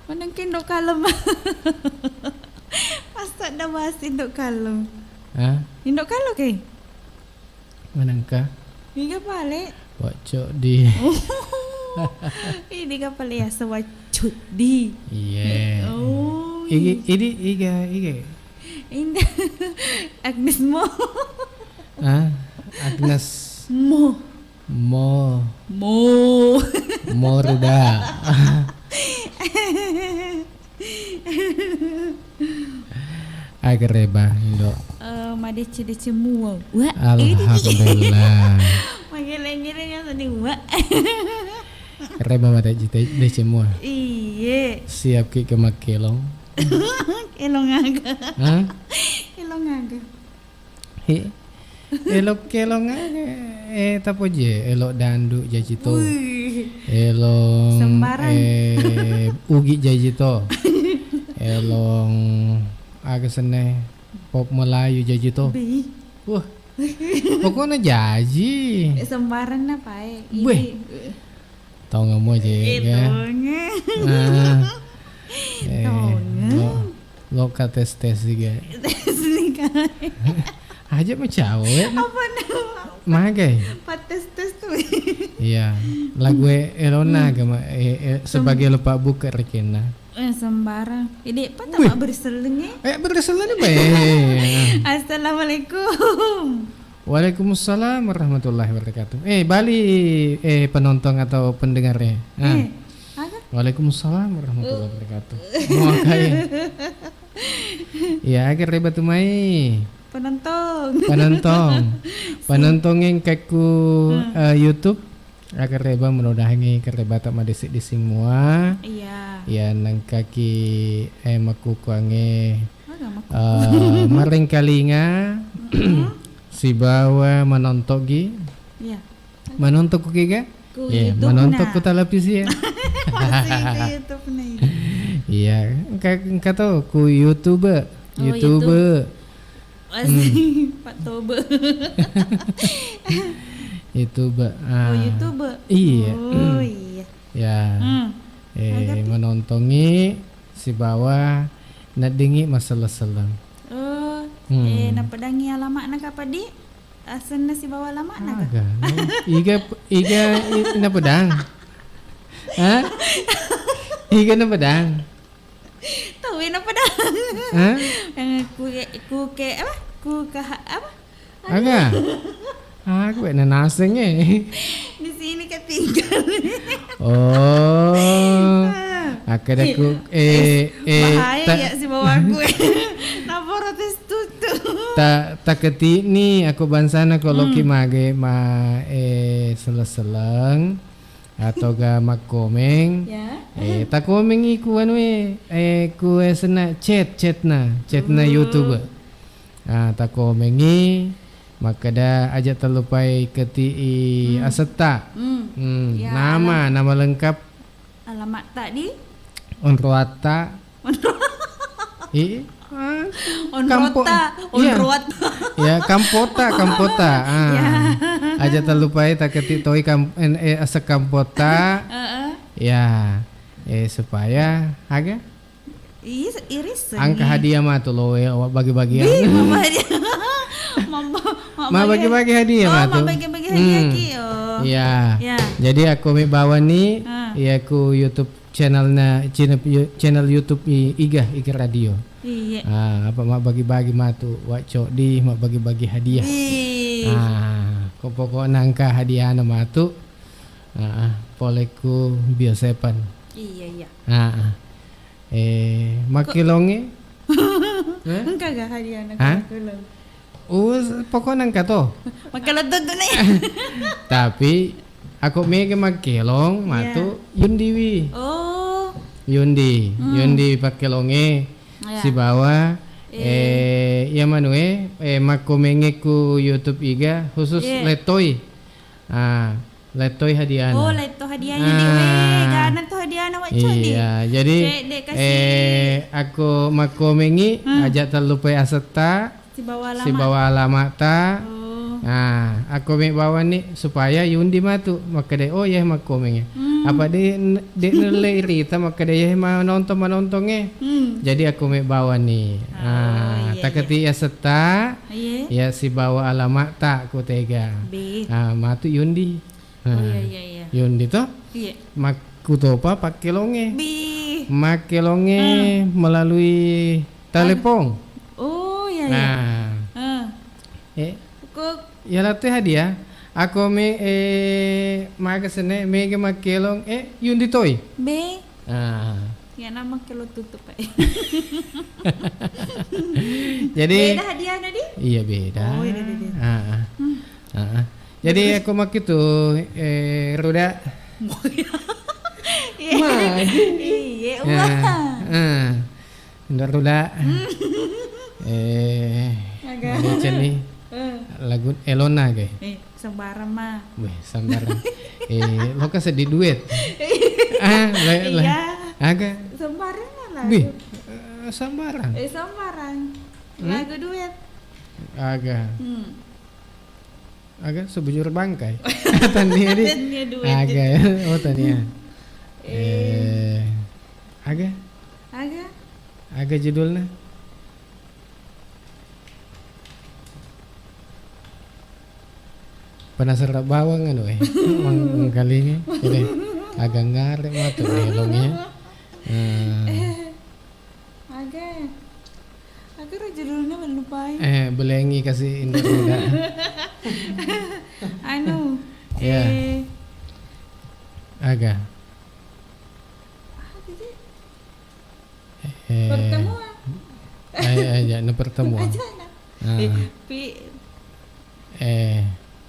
Manang indok kalem. Masa dah bahas indok kalem. Indok kalem ke? Manangka? Iga pale. Wacok di. Ini ka pale ya sewacut di. Iya. Oh. Iga. Ini Agnes Mo. Agnes Mo. Morda. Agar reba Indo. Madece mua. Wah. Alhamdulillah. Mageleng-geleng yang tadi wah. Reba mata cita de semua. Iya. Siap ki ke makelong. Elong aga. Hah? Elong aga. Elok kelong tapo je elok dandu jajito. Elong Sembarang. Ugi jajito. Elong aga sene pop Melayu jajito. Bi. Wah. Pokoknya jaji. Sembarang na pae. Weh. Tahu nggak mau aja ya? Lo tes juga. Tes nih kan. Aja macam cewek. Apa nama? Magai. Pates tuh. Iya. Lagu Elona gama sebagai lupa buka rekena. Sembarang. Ini apa tak berselengnya? Berselang nih baik. Assalamualaikum. Waalaikumsalam warahmatullahi wabarakatuh. Bali penonton atau pendengarnya. Waalaikumsalam warahmatullahi wabarakatuh. Mau kaya. Ya agar reba tumai. Penonton yang kaku YouTube agar reba menudahangi kereba tak madisik di semua. Iya. Ya nang kaki maku kuange maring kalinga si bawa menontogi. Iya. Menontok ku kiga? Iya, menontok ku televisi ya. YouTube nih. Iya, engka tahu ku YouTuber. Pak Tobe. YouTuber. YouTuber. Iya. Oh iya. Ya. Menontongi si bawah nadingi masalah selang. Napadangi alamat nak apa di? Asan si bawa alamat nak. Iga napadang. Hah? Iga napadang. Tahu napadang. Hah? Ku ke apa? Ku ke apa? Aga. Aku nanaseng Di sini ketinggal. Oh. Aku bahaya ya si bawa gue. Napa rotes tutu. Tak keti ni aku bansana kalau ki mage seleseng atau ga makomeng. Ya. Tak komeng iku anu ku sena chat na YouTube. Tak komengi maka dah aja terlupai keti aseta. Ya, nama lengkap alamat tadi Onroata. Onrota. Ya, Kampota. Aja terlupai tak keti toi asa Kampota. Ya. Supaya aga iris angka hadiah mah tuh lo bagi-bagian. Ma bagi-bagi hadiah mah tuh. Bagi-bagi hadiah ki. Iya. Jadi aku mi bawa nih ya aku YouTube channel YouTube Iga Radio. Iya. Apa mak bagi-bagi mah tuh wacok di mak bagi-bagi hadiah. Kok pokoknya angka hadiah nama tuh poleku biosepan. Iya. Makilonge? Engkau gak hadiah nak makilong. Pokoknya angka tuh. Makilong tuh nih. Tapi aku mega makilong matu Yundiwi. Oh. Yundi pakilonge si bawa ya manue makomenge ku YouTube Iga khusus letoy. Letoy hadiah. Oh, leto hadiahnya di ganan tuh hadiah na waco di. Iya, jadi aku makomengi aja terlupa aseta si bawa alamat. Si bawa alamat ta. Nah, aku bawa nih supaya Yundi matu maka dia ya mak komengnya. Apa dia nilai Rita maka dia nontonnya. Jadi aku bawa nih. Takati ya seta. Ya si bawa alamat tak ku tega. Matu Yundi. Iya. Yundi toh? Iya. Mak kutopa pakai longe. Pakai longe melalui telepon. Oh iya. Nah. Ya latih hadiah. Aku maga sene mega makelong Yundi toy. Ya nama kelo tutup pak. Jadi beda hadiah tadi? Iya beda. Oh iya. Jadi aku mak itu roda. Iya. Ndak roda. Macam ni. Lagu Elona ke? Sembarang mah. Sembarang. Lo kan sedih duit. Iya. Agak. Sembarang lagu. Sembarang. Sembarang. Lagu duit. Agak sebujur bangkai. Tania duit. Agak. Oh Tania. Agak judulnya. Penasaran bawang kali ini jadi agak ngarep mata elongnya. Agak judulnya melupai. Belengi kasih indah muda. Ya. Agak. Pertemuan. Aja pertemuan.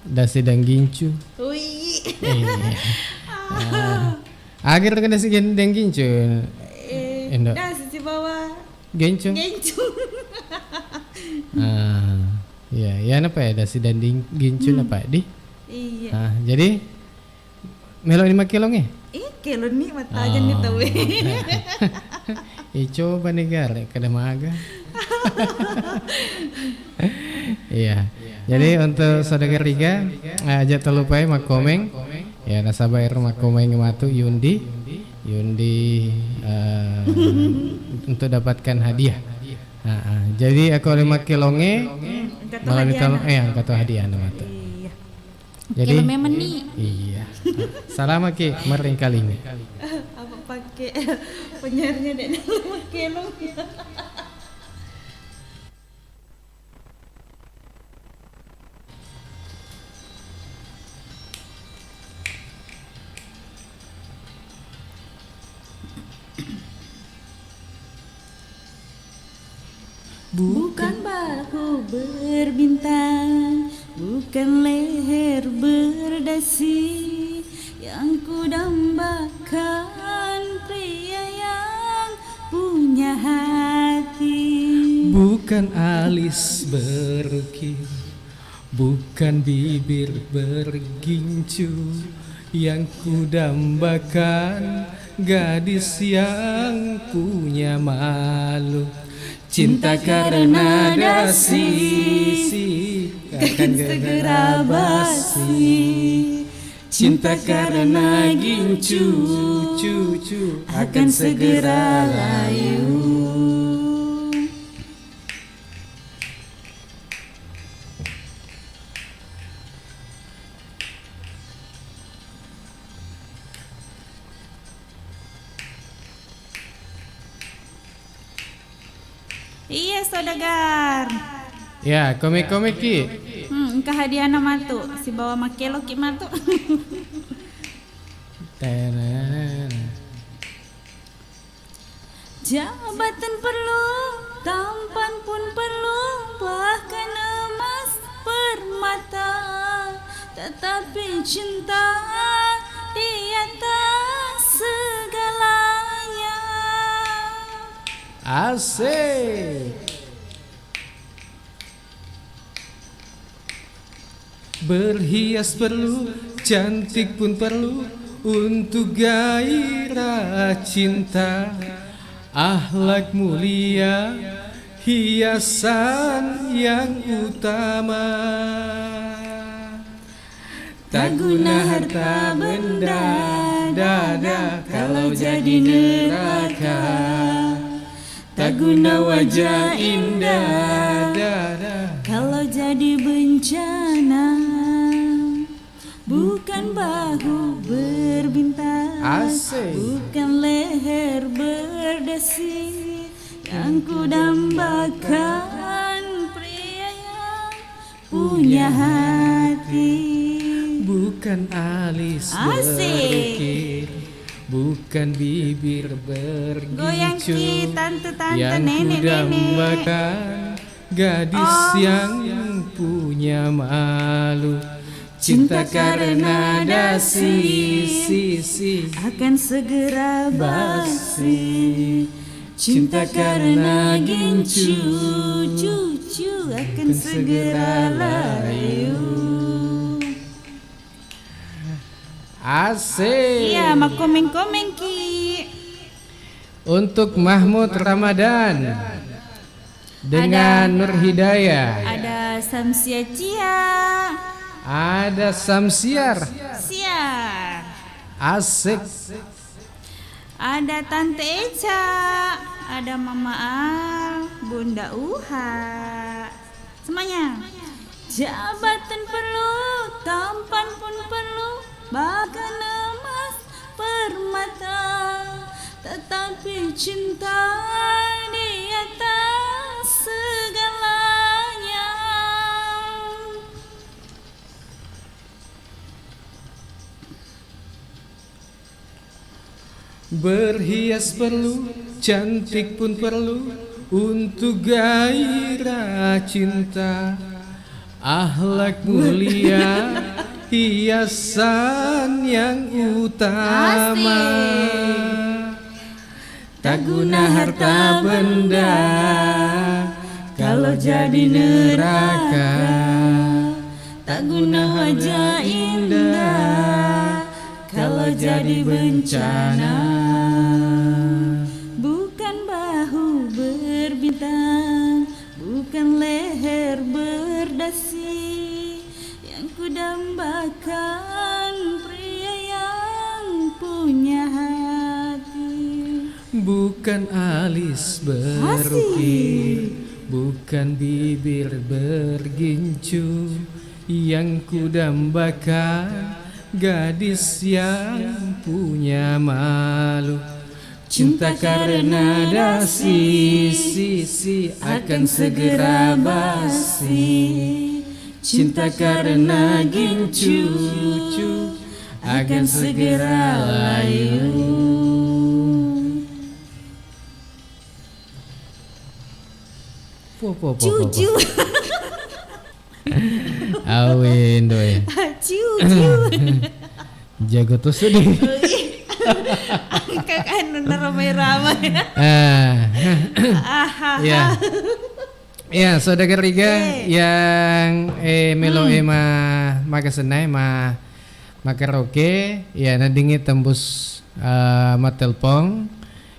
Dasi dan gincu. Agar kan dasi dan gincu. Dasi si bawa. Gincu. Ya apa ya dasi dan gincu apa di? Iya. Jadi melo ni makilong kelon ni mata aja ni tahu. Coba negara kada maga. Iya. Jadi untuk saudara Riga aja terlupai mak komeng. Ya nasabah mak komeng matu Yundi untuk dapatkan hadiah. Jadi aku lima kilonge malah ditolong angkat hadiah nama tu. Jadi memang nih. Iya. Salam ki mering kali ini. Apa pakai penyiarnya dek dalam kelong. Bukan bahu berbintang, bukan leher berdasi, yang ku dambakan pria yang punya hati. Bukan alis berukir, bukan bibir bergincu, yang ku dambakan gadis yang punya malu. Cinta karena dasi akan segera basi. Cinta karena gincu akan segera layu. Iya saudagar. Ya komik-komik ki. Engkau hadiah nama tu si bawa makelo ki matu. Jabatan perlu, tampan pun perlu, bahkan emas permata, tetapi cinta di atas segalanya. Asik. Berhias perlu, cantik pun perlu, untuk gairah cinta. Akhlak mulia, hiasan yang utama. tak guna harta benda, dada kalau jadi neraka. Tak guna wajah indah, dada kalau jadi bencana. Bukan bahu berbintang, asik. bukan leher berdasi, yang ku dambakan pria yang punya hati. Bukan alis berkir, bukan bibir Goyang bergincu, ki tante-tante, yang ku nenek-nenek. dambakan gadis yang punya malu. Cinta karena dasi akan segera basi. Cinta karena gincu, cucu akan segera layu. Asik. Iya, mak komen-komen ki. Untuk Mahmud Ramadan dengan Nur Hidayah, Ada Samsia Cia, ada Samsiar, Siar. asik. Ada Tante Eca, ada Mama Al, Bunda Uha. Semuanya. Jabatan perlu, tampan pun perlu, bahkan emas permata, tetapi cinta di atas segalanya. Berhias perlu, cantik pun perlu, untuk gairah cinta. Akhlak mulia, hiasan yang utama. Tak guna harta benda, kalau jadi neraka. Tak guna wajah indah, kalau jadi bencana. Bukan bahu berbintang, bukan leher berdasi, yang ku dambakan pria yang punya hati. Bukan alis berukir, bukan bibir bergincu, yang ku dambakan gadis yang punya malu. Cinta karena dasi akan segera basi. Cinta karena gincu akan segera layu. Cucu, Awin doi. cucu. Jago tuh sedih. Kakak nuna ramai-ramai. Ya. Ya, saudara Riga yang melo magasenai karaoke ya nadingi tembus matelpon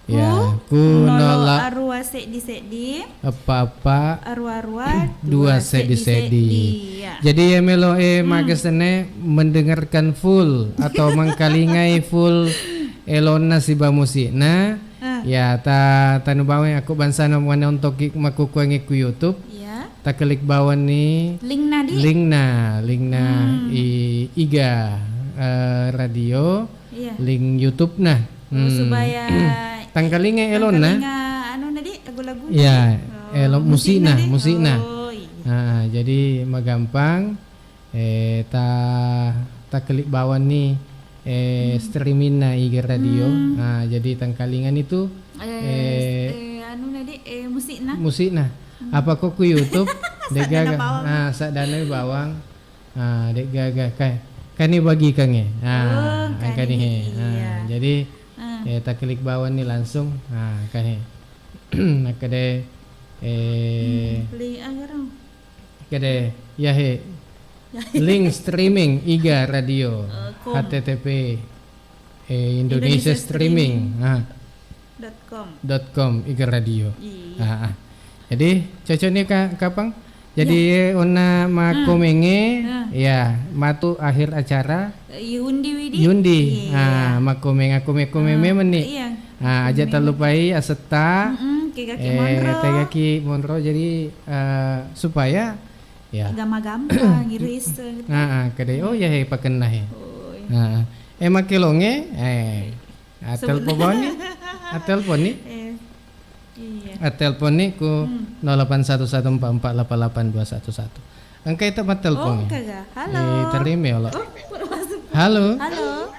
ya ku nolak arwah sedi apa-apa arwah dua sedi. Ya. Jadi ya melo magasenai mendengarkan full atau mengkalingai full elona si bamusina. Ya tanu bawa aku bansa namanya untuk makukuangi ku YouTube. Ya. Ta klik bawah nih linkna iga radio Iya. link YouTube nah Supaya tangkalinga elon nah anu nadi lagu-lagu. ya elon musik nah Oh, iya. nah jadi magampang ta klik bawah nih streaming na iga radio. Nah jadi tangkalingan itu Anu nadi musik nah apa kok ku YouTube dek gaga nah sak danai bawang dek gaga kan ni bagi kange kan ni jadi tak klik bawah ni langsung kan ni nak kade beli agarang kade ya he link streaming iga radio http Indonesia streaming .com iga radio. Iya. Jadi cocoknya kapang Jadi ona makomenge ya matu akhir acara Yundi Widi. Yundi. Iya. Makomeng komeme meni. Iya. Aja terlupai aseta Kaki Monro. tegaki monro jadi supaya ya. Gampang iris. Kadai oh ya pakenah ya. Oh, iya. Makilonge telepon ni. Telepon ni. Iya. Telepon ni ku 081144882111. Angka itu mah telepon. Kagak. Halo. Terima ya Allah. Masuk. Halo. Halo.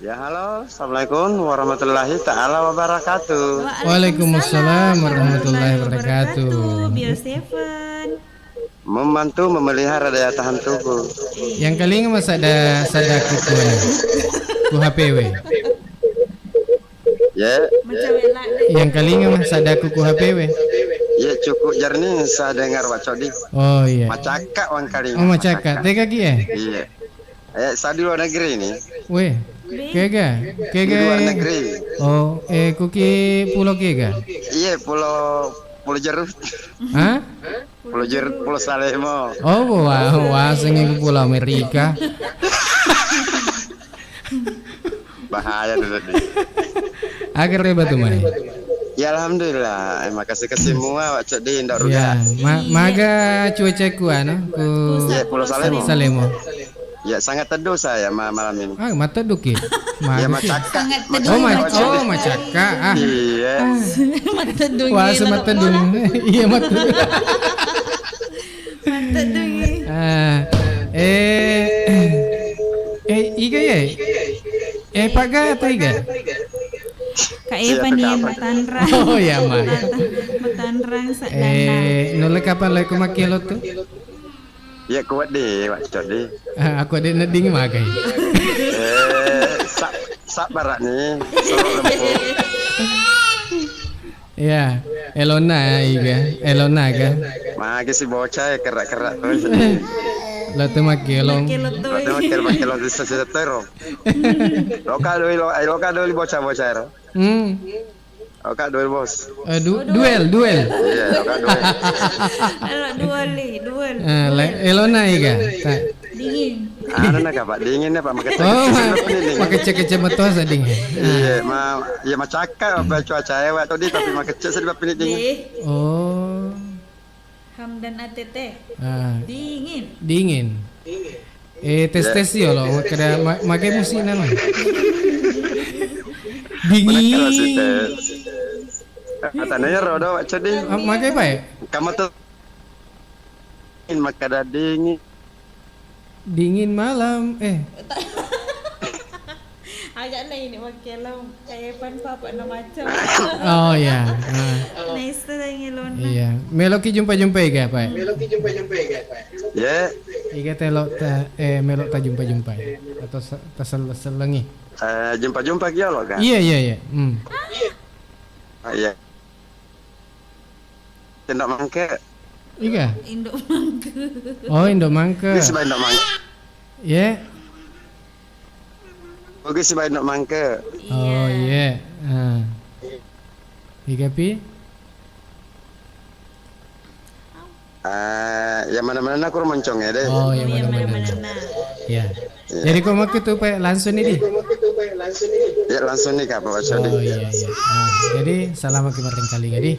Ya halo, assalamualaikum warahmatullahi taala wabarakatuh. Waalaikumsalam warahmatullahi wabarakatuh. Bio Seven. Membantu memelihara daya tahan tubuh. Yang kali nggak mas ada kukuan, ku HPW. Ya, Macam elak. Yang kali nggak mas ada kuku HPW. ya cukup jernih saya dengar wacodi. Oh iya. Macaka wan kali. Oh macaka, tega ki ya? Iya. Saya di luar negeri ini. Weh, kega, Di luar negeri. Oh, kuki pulau kega? Iya, pulau Jeruk. Hah? Pulau Jeruk, Pulau Salemo. Oh, wah, sengin pulau Amerika. Bahaya dulu. Agar reba tuh mai. Ya alhamdulillah, makasih ke semua wacodi ndak Ya, ruga. maga cuaca ku anu ku Ya, Pulau Salemo. Salemo. Ya sangat teduh saya malam ini. Mata duki. Ya macaka. Oh, macaka. Iya. Mata dungi. Wah, semata dung. Iya mata. Mata dungi. Iga ya? Pak Ga atau Iga? Kak Eva nih Matanrang. Oh ya, Mak. Matanrang sadana. Nolak kapan lagi ku makilo tuh? Ya kuat deh, wacodi. Aku ada neding magai. Sak barat nih, sorok lempuk. Ya, Elona Elona ga. Magi si bocah ya kerak-kerak tuh. Lo tuh makilong. Makil di stasiun tero. Loka doi bocah-bocah ero. Loka doi bos. Duel. Iya, loka doi. Duel. Elona ga. Dingin. Ano na ka pak? Dingin na pak makita. Oh, pakai cek metos ading. Iya, ya macaka apa cuaca ya tadi tapi makecek sebab ini dingin. Oh. Hamdan ATT. Dingin. Dingin. Tes ya lo, kada makai musik nama. Dingin. Katanya rodo wacodi. Makai apa ya? Kamu tuh makada dingin. Dingin malam. Agak na ini makilaw. Kaya pan papa na macam. Oh ya. Nice na ngilon. Iya. Meloki jumpa Iga, Pak. Ya. Iga melok ta jumpa atau selengi. Jumpa kia lo kan? Iya. Iya. Tindak mangke. Iga. Indo mangke. Oh, Indo mangke. Ini sebab tindak mangke. Ya. Oke sebab tindak mangke. Oh, iya. Iga pi? Ya mana-mana aku mencong ya deh. Oh, ya mana-mana. Ya. Jadi kau mau tuh Pak langsung ini. Ya langsung nih Kak Pak Wacodi. Oh iya. Jadi salam kemarin kali jadi.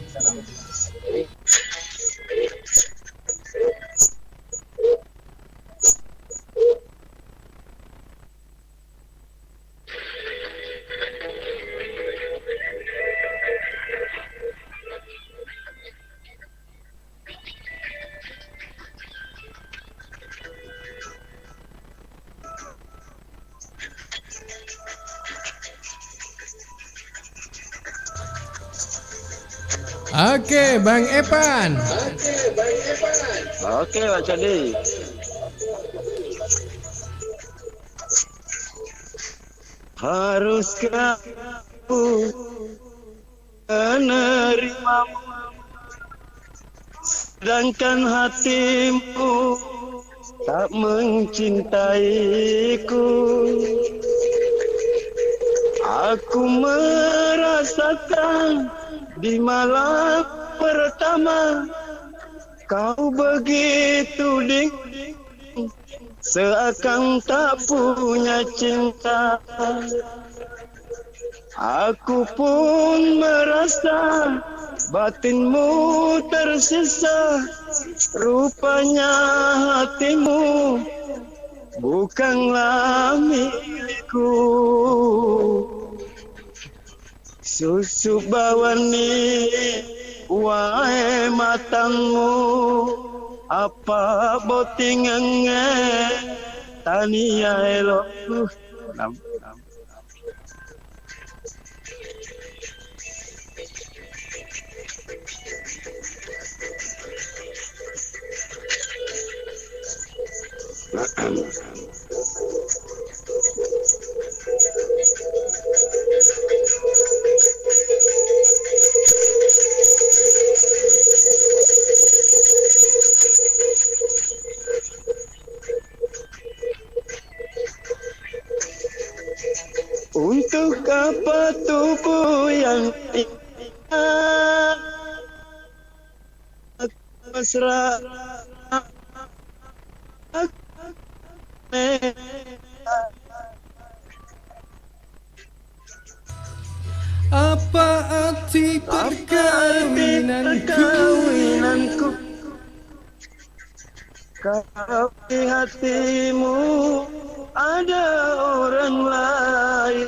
Oke, Bang Epan. Oke, Wacodi. Haruskah aku menerimamu, sedangkan hatimu tak mencintaiku. Aku merasakan di malam pertama Kau begitu dingin, seakan tak punya cinta. Aku pun merasa batinmu tersisa. Rupanya hatimu bukanlah milikku. Susu bawani wae matangmu, apa botingenge tania elok. Untuk apa tubuh yang indah mesra, Apa arti perkawinanku? Kalau di hatimu ada orang lain,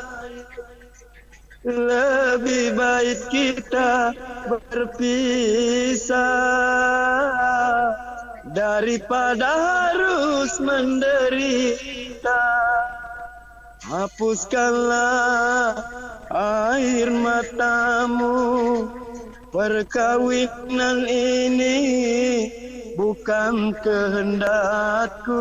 lebih baik kita berpisah daripada harus menderita. Hapuskanlah air matamu, perkawinan ini bukan kehendakku.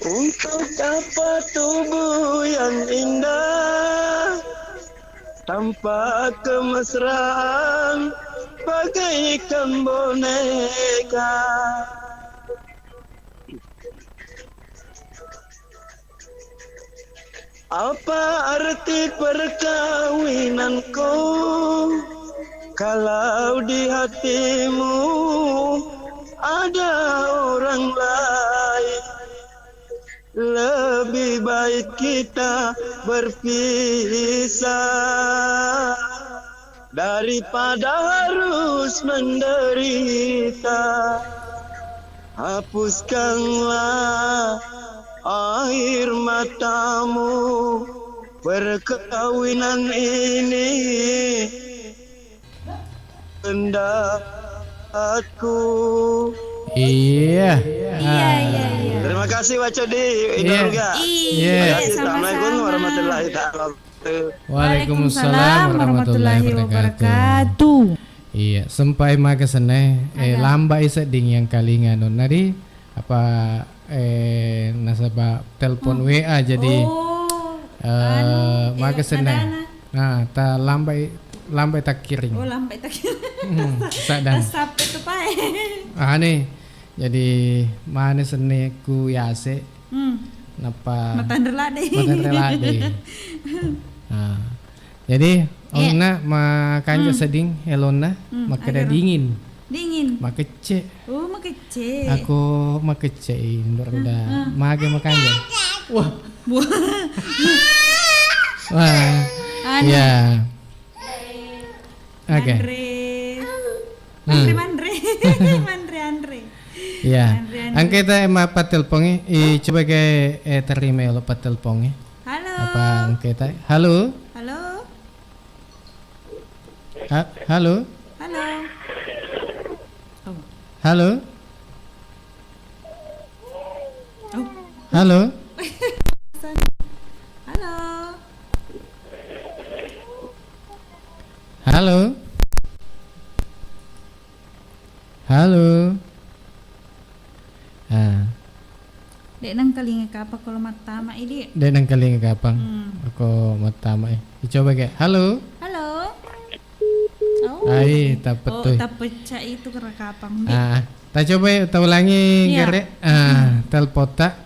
Untuk apa tubuh yang indah tanpa kemesraan bagaikan boneka? Apa arti perkawinanku kalau di hatimu ada orang lain? Lebih baik kita berpisah daripada harus menderita. Hapuskanlah air matamu, perkawinan ini hendakku. Iya. Terima kasih Wacodi. Iya. Terima kasih. Assalamualaikum warahmatullahi wabarakatuh. Waalaikumsalam warahmatullahi wabarakatuh. Iya, sampai maga sene lamba isa ding yang kali nganon nari apa nasabah telepon WA jadi maga sene. Nah, ta lambai tak kiring. Oh, lambai tak kiring. Sadang. Sampai tu pai. Nih. Jadi mana seni ku yase napa matan relade. Nah, jadi onna makanya seding elona makada dingin makece. Oh, makece. Aku makece udah mage makanya. Wah. Ya. Oke. Mandre. Ya, angketa apa teleponnya? Coba ke terima lo pak teleponnya. Halo. Apa angketa? Halo. Halo. Halo. Halo. Halo. Oh. Halo. Halo. Halo. Halo. Halo. Dek nang kalinga kapa kalau matama ini. Dek nang kalinga kapang. Ako matama Dicoba kayak. Halo. Halo. Ai, tak petuy. tak pecah itu karena kapang. Tak coba tak ulangi Iya. gere. Telpota.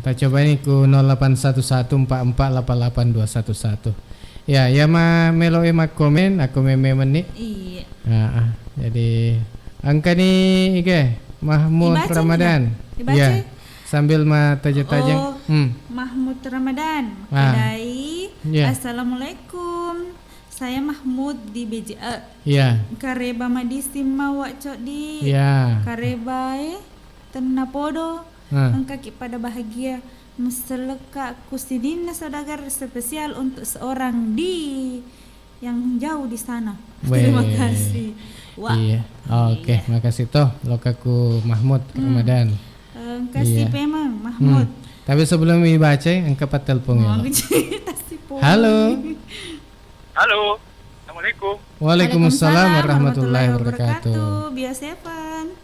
Tak coba ini ku 081144882211. Ya, ya melo komen aku meme nih. Iya. Jadi angka nih Ike Mahmud Dibaca Ramadan. Dibaca? Ya. Sambil tajang-tajang. Mahmud Ramadan. Kedai. Ya. Assalamualaikum. Saya Mahmud di BJA. Ya. Kareba madisim mawak cok di. Ya. Kareba tenapodo. Engkaki pada bahagia. Meseleka kusidina saudagar spesial untuk seorang di yang jauh di sana. Terima kasih. Wah. Iya. Oke, makasih toh lokaku Mahmud Ramadan. Kasih memang Mahmud. Tapi sebelum dibaca angkat teleponnya. Halo. Halo. Assalamualaikum. Waalaikumsalam warahmatullahi wabarakatuh. Biasa Evan.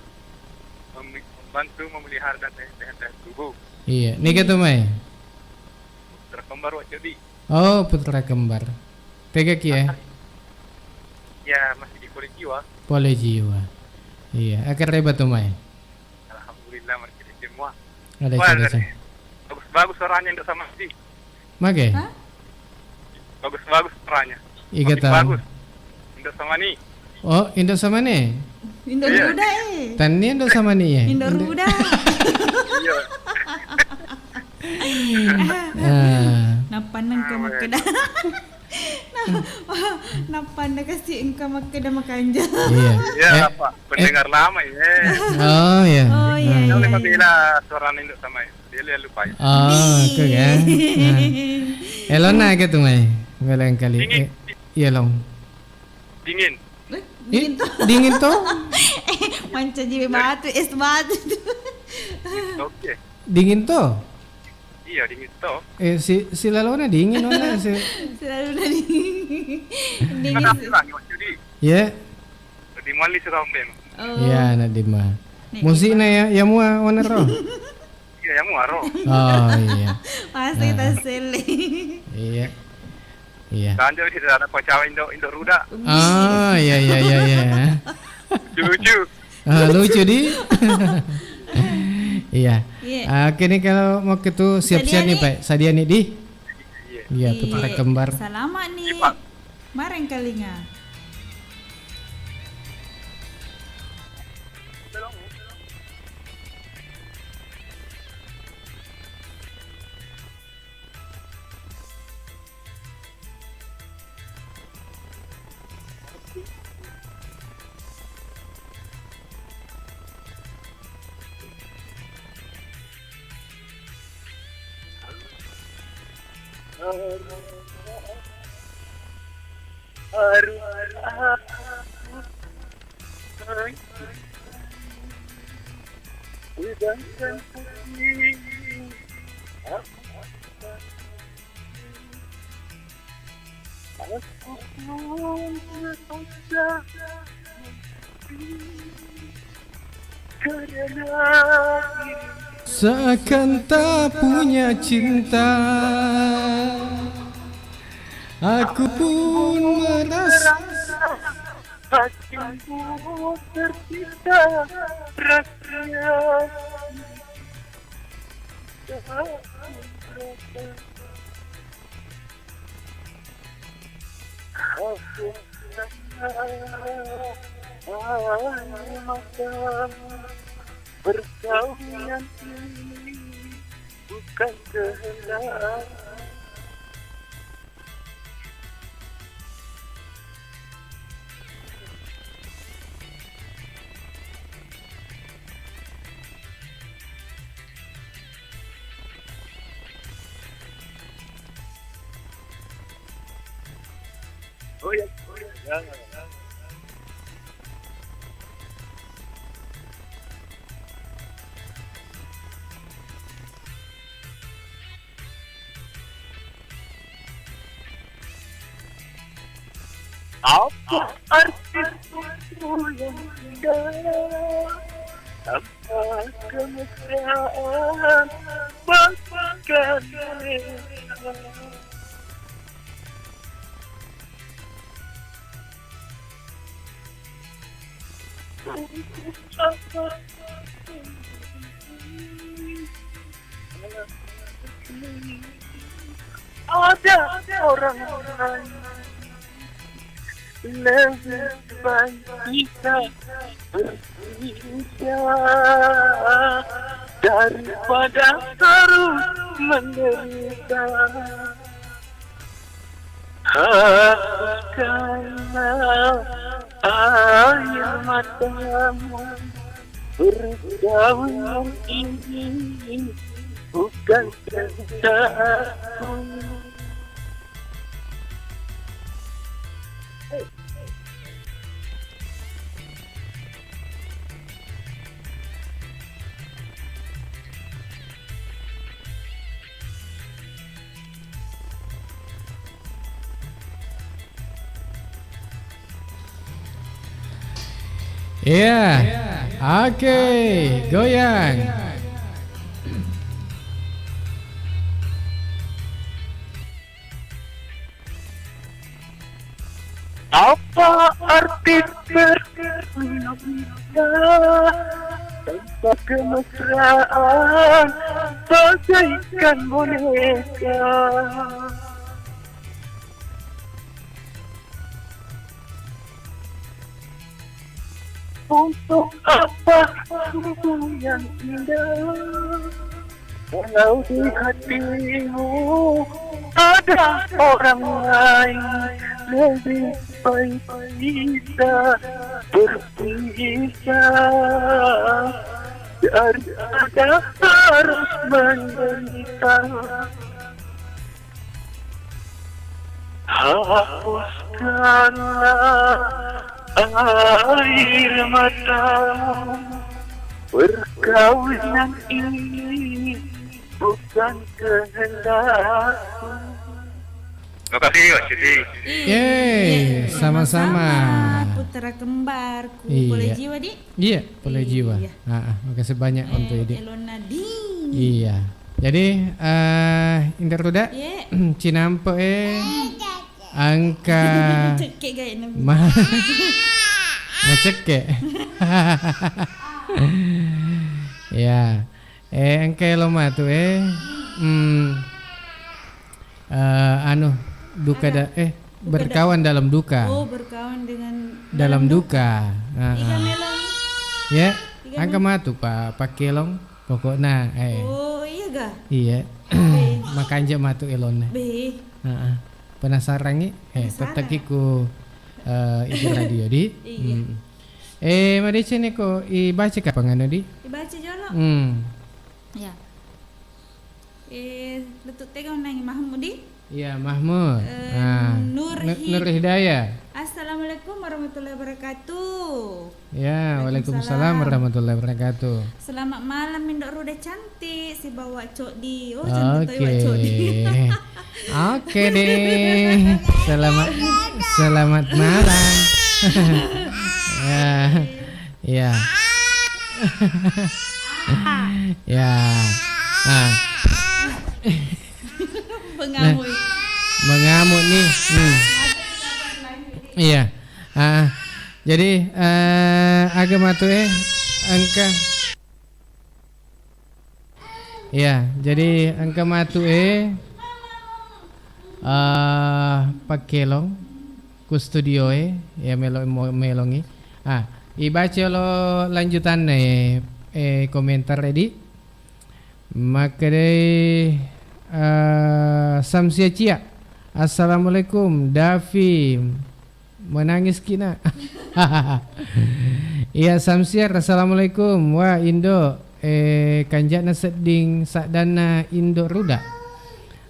Membantu memelihara dan sehat tubuh. Iya, nih gitu Mai. Putra kembar Wak Jodi. Oh, putra kembar. Tega ki ya? Ya, masih di Poli Jiwa. Poli Jiwa. Iya, akar reba tuh Mai. Alhamdulillah masih di semua. Ada Wah, cerita. bagus suaranya untuk sama sih. Mage? Bagus suaranya. Iga Makin tahu. bagus. Untuk sama nih. Oh, Indo sama nih. Indo Ruda Tani Indo sama nih ya. Indo Ruda. Iya. Napan nang makeda. Napan na kasi engka makeda makanja. Iya. Iya, Pak. Pendengar lama ya. Oh iya. Oh iya. Jangan lupa bila suaranya untuk sama ya. Dia lupa ya. Oh, itu kan. Elon na gitu Mai. Belang kali. Dingin. Iya long. Dingin. Dingin tuh. Manca jiwe batu es batu. Oke. Dingin tuh. Iya, dingin toh. Si lalona dingin ona si. Selalu dari. Kenapa lagi Wak Jodi? Ya. Di Mali Surabaya. Iya, Nadima. Musiknya ya mua ona ro. Iya, yang muaro. Oh iya. Pasti kita sele. Iya. Iya. Kanjo sudah ada pacawa Indo Ruda. Oh iya. Lucu. Lucu di. Iya. Iya. Oke nih kalau mau gitu siap-siap nih Pak. Sadia nih di. Iya, putra kembar. Selamat nih. Mareng kalinga. Seakan tak punya cinta, aku pun merasa hatimu tercipta rasanya. Perkawinan ini bukan kehendak. Oh ya, jangan. Apa arti yang indah? Apa kemesraan bagaikan mereka? Ada orang-orang lebih baik kita berpisah daripada harus menderita. Hapuskanlah air matamu, pergaulan ini bukan kehendakku. Iya. Oke, goyang. Apa arti bercinta tanpa kemesraan bagaikan boneka? Untuk apa sungguh yang indah kalau di hatimu ada orang lain? Lebih baik kita berpisah daripada harus menderita. Hapuskanlah air matamu, perkawinan ini bukan kehendakku. Terima kasih Mas Siti. Yeay, sama-sama. Putra kembarku. Iya. Boleh jiwa, Dik? Iya, boleh jiwa. Iya. Makasih banyak untuk ini. Elona Ding. Iya. Jadi Indah Ruda, Iya. Cinampo angka Cekek gaya Nabi. ngecekek. Ya. Angka loma tuh anu duka berkawan dalam duka. Oh, berkawan dengan Dalam duka. Iga melon. Ya, angka matu Pak Kelong pokoknya Oh, iya ga? iya. Makanya matu elon. Be. Penasaran nih? Tetap ku ibu radio di. Iya. Mari sini ko ibaca kapan anu di? Dibaca jolok. Ya. Letuk tegang nang Mahmudi. Iya, Mahmud. Nur Hidayah. Assalamualaikum warahmatullahi wabarakatuh. Ya, waalaikumsalam warahmatullahi wabarakatuh. Selamat malam Indok Ruda cantik si bawa cok di. Oh, cantik Oke. bawa cok di. Oke deh. Selamat malam. Ya. Ya. Pengamuk. Mengamuk nih. Iya. Jadi agama tuh angka. Ya, jadi angka matu pakelong ku studio ya melongi. Ibaca lo lanjutan komentar ready. Maka deh Samsia Cia. Assalamualaikum Davi menangis kina. Iya Samsiar assalamualaikum. Wah Indo kanjana seding sakdana Indo Ruda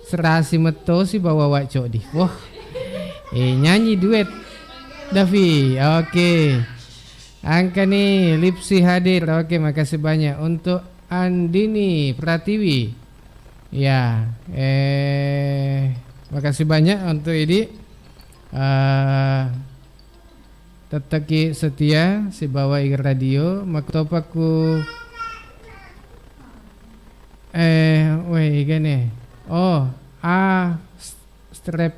serasi meto si bawa wacok di. Wah nyanyi duet Davi. Oke. Angka nih Lipsi hadir. Oke, makasih banyak untuk Andini Pratiwi. Ya, makasih banyak untuk ini teteki setia si bawa Iger Radio maktopaku gini. Oh, strap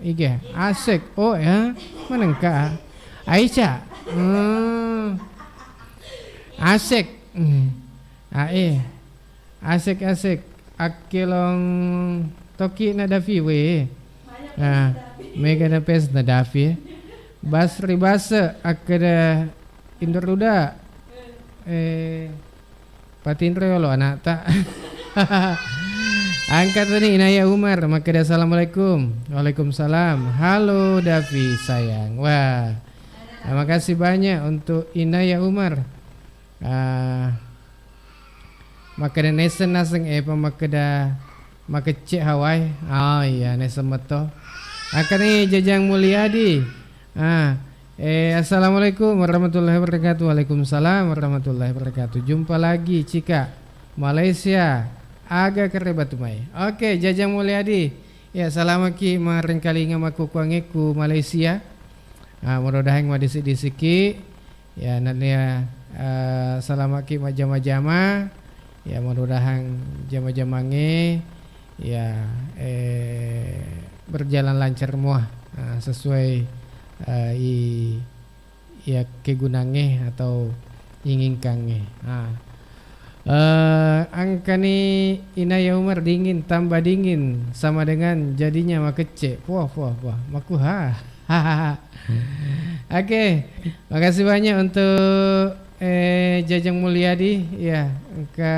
iga asik. Oh ya, manengka. Aisyah. Asik. Asik. Akilong toki na dafi we. Mega na pes na dafi. Basri basa akada indruda. Patindro lo anak tak. Angkat tadi Inaya Umar. Maka assalamualaikum. Waalaikumsalam. Halo Davi sayang. Wah, terima kasih banyak untuk Inaya Umar. Maka da nesen naseng maka cek Hawaii. Oh iya nesen betul. Akan ni Jajang Mulyadi. Assalamualaikum warahmatullahi wabarakatuh. Waalaikumsalam warahmatullahi wabarakatuh. Jumpa lagi Cika Malaysia agak kerebatumai. Oke, Jajang Mulyadi. Ya, salamaki mareng kali ngamaku kuangeku Malaysia. Mudah-mudahan madisi-disiki. Ya, nanti salamaki majama-jama. Ya, mudah-mudahan jama-jamange ya berjalan lancar semua sesuai ya kegunange atau inginkange. Angka ni Inaya Umar dingin tambah dingin sama dengan jadinya makece. Wah maku Oke, makasih banyak untuk Jajang Mulyadi ya angka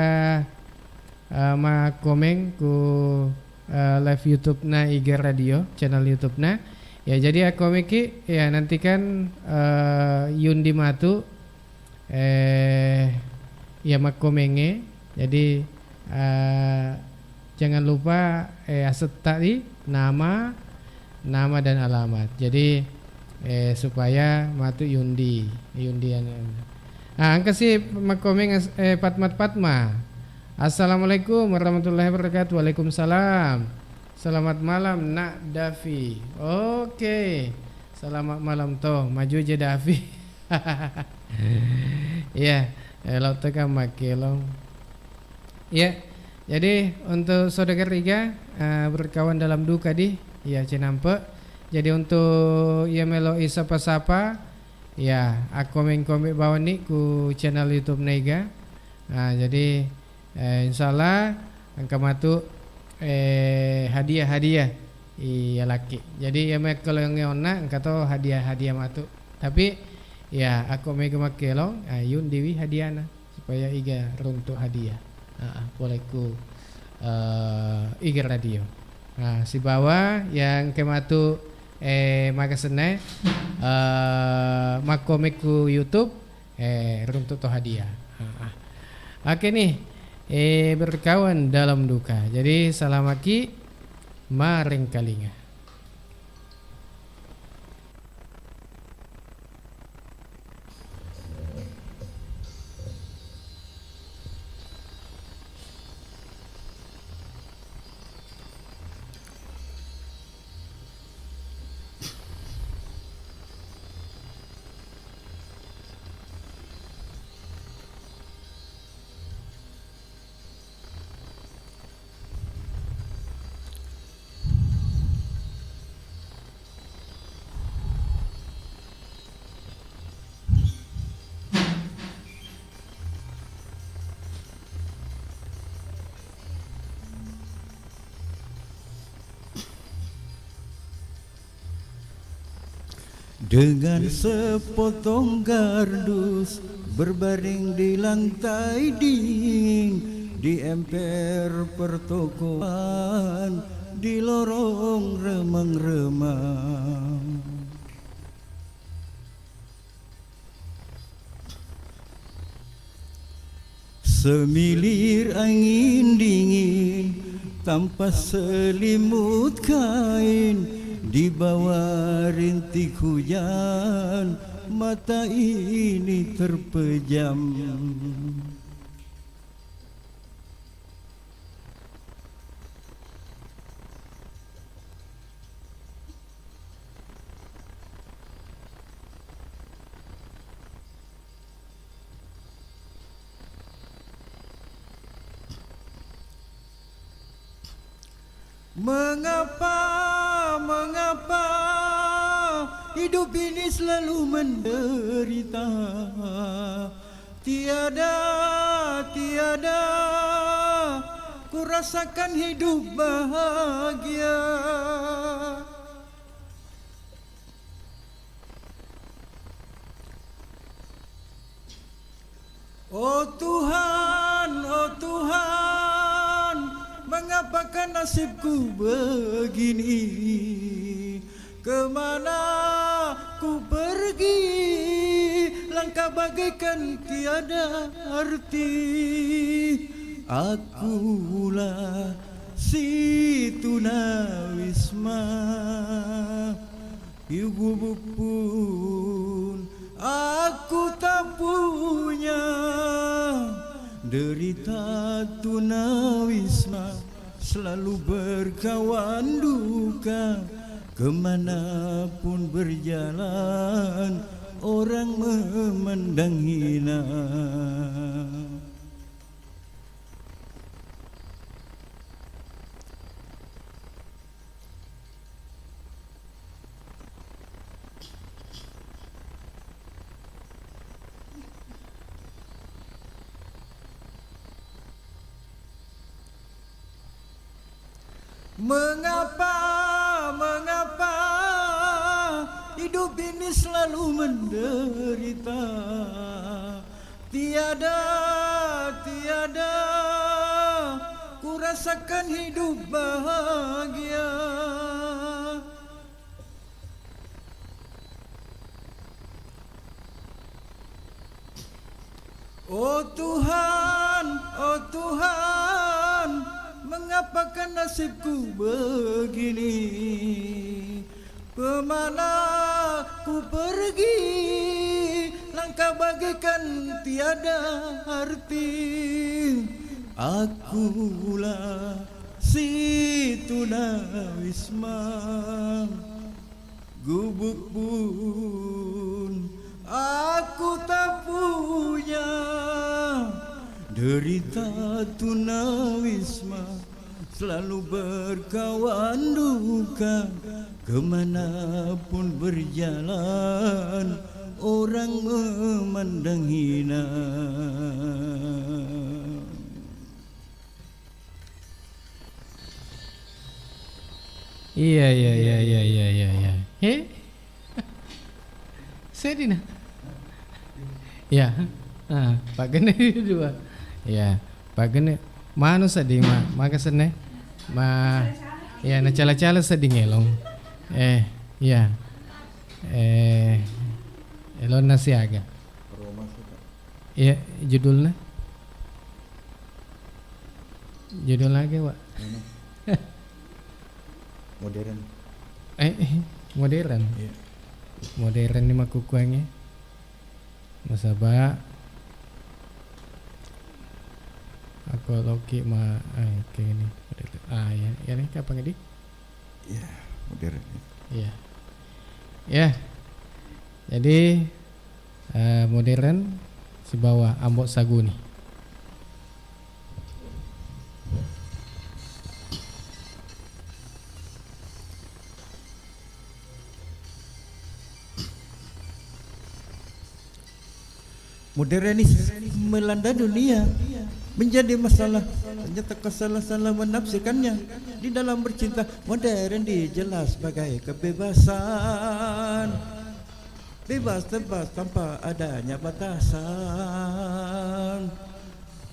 ma komen ku live YouTube na IG Radio channel YouTube na. Ya jadi aku miki ya nantikan Yundi Matu ya makomenge. Jadi jangan lupa aset tadi nama dan alamat. Jadi supaya Matu Yundi angka si makomeng Patma. Assalamualaikum warahmatullahi wabarakatuh. Waalaikumsalam. Selamat malam Nak Davi. Oke. Selamat malam toh. Maju aja Davi. Ya, lo tekan makelong. Ya. Jadi untuk saudara Riga berkawan dalam duka di ya cenampe. Jadi untuk ya melo sapa-sapa ya aku komik bawa ni ku channel YouTube Nega. Jadi insyaallah angka matu hadiah iya laki. Jadi ya kalau yang ngona angka to hadiah matu. Tapi ya aku mega makelong ayun dewi hadiahna supaya iga runtuk hadiah. Boleh ku IG Radio. Si bawah yang kematu makasene makomeku YouTube runtuk to hadiah. Oke nih berkawan dalam duka. Jadi salamaki maring kalinga. Dengan sepotong kardus berbaring di lantai dingin di emper pertokoan di lorong remang-remang. Semilir angin dingin tanpa selimut kain, di bawah rintik hujan mata ini terpejam. Mengapa, mengapa hidup ini selalu menderita? Tiada, tiada ku rasakan hidup bahagia. Oh Tuhan, mengapakah nasibku begini? Kemana ku pergi? Langkah bagaikan tiada arti. Akulah si tunawisma, ibu pun aku tak punya. Derita tunawisma selalu berkawan duka. Kemanapun berjalan orang memandang hina. Mengapa, mengapa hidup ini selalu menderita? Tiada, tiada ku rasakan hidup bahagia. Oh Tuhan, oh Tuhan, mengapakah nasibku begini? Kemana ku pergi? Langkah bagaikan tiada arti. Akulah si tunawisma, gubuk pun aku tak punya. Derita tunawisma selalu berkawan duka. Kemanapun berjalan orang memandang hina. Iya. Sedih nah. Ya, Pak Gene dua. Ya, Pak Gene manu sedih maka sene ya na cala-cala sedih ngelong. Ya. Elon nasi aga. Ya, judulnya. Judul lagi, Pak. Modern. Modern. Iya. Modern ni makukuangnya. Masaba. Aku loki kayak ini. Ya nih kapan ngedi? Ya, modern. Iya. Ya. Jadi modern si bawah Ambok Saguni. Modernis melanda dunia menjadi masalah. Ternyata kau salah-salah menafsirkannya. Di dalam bercinta modern dijelas sebagai kebebasan. Bebas tebas tanpa adanya batasan.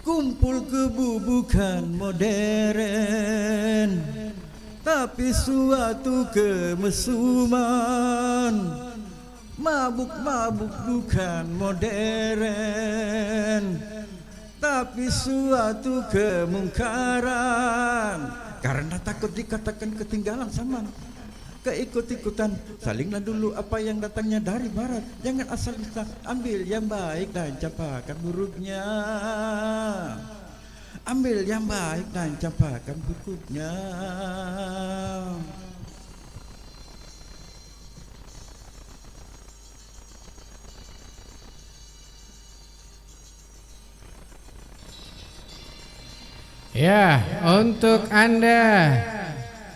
Kumpul kebu bukan modern, tapi suatu kemesuman. Mabuk-mabuk bukan modern, tapi suatu kemungkaran. Karena takut dikatakan ketinggalan zaman, keikut-ikutan. Salinglah dulu apa yang datangnya dari barat. Jangan asal kita ambil yang baik dan capakan buruknya. Ambil yang baik dan capakan buruknya. Ya, untuk Anda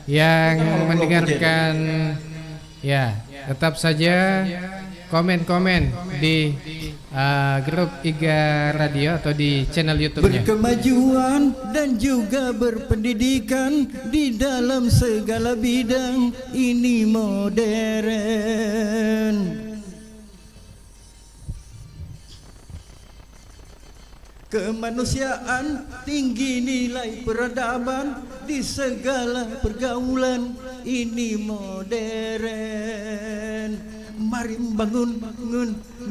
yang mendengarkan, ya tetap saja komen-komen di grup IGA Radio atau di channel YouTube-nya. Berkemajuan dan juga berpendidikan di dalam segala bidang, ini modern. Kemanusiaan, tinggi nilai peradaban di segala pergaulan, ini modern. Mari membangun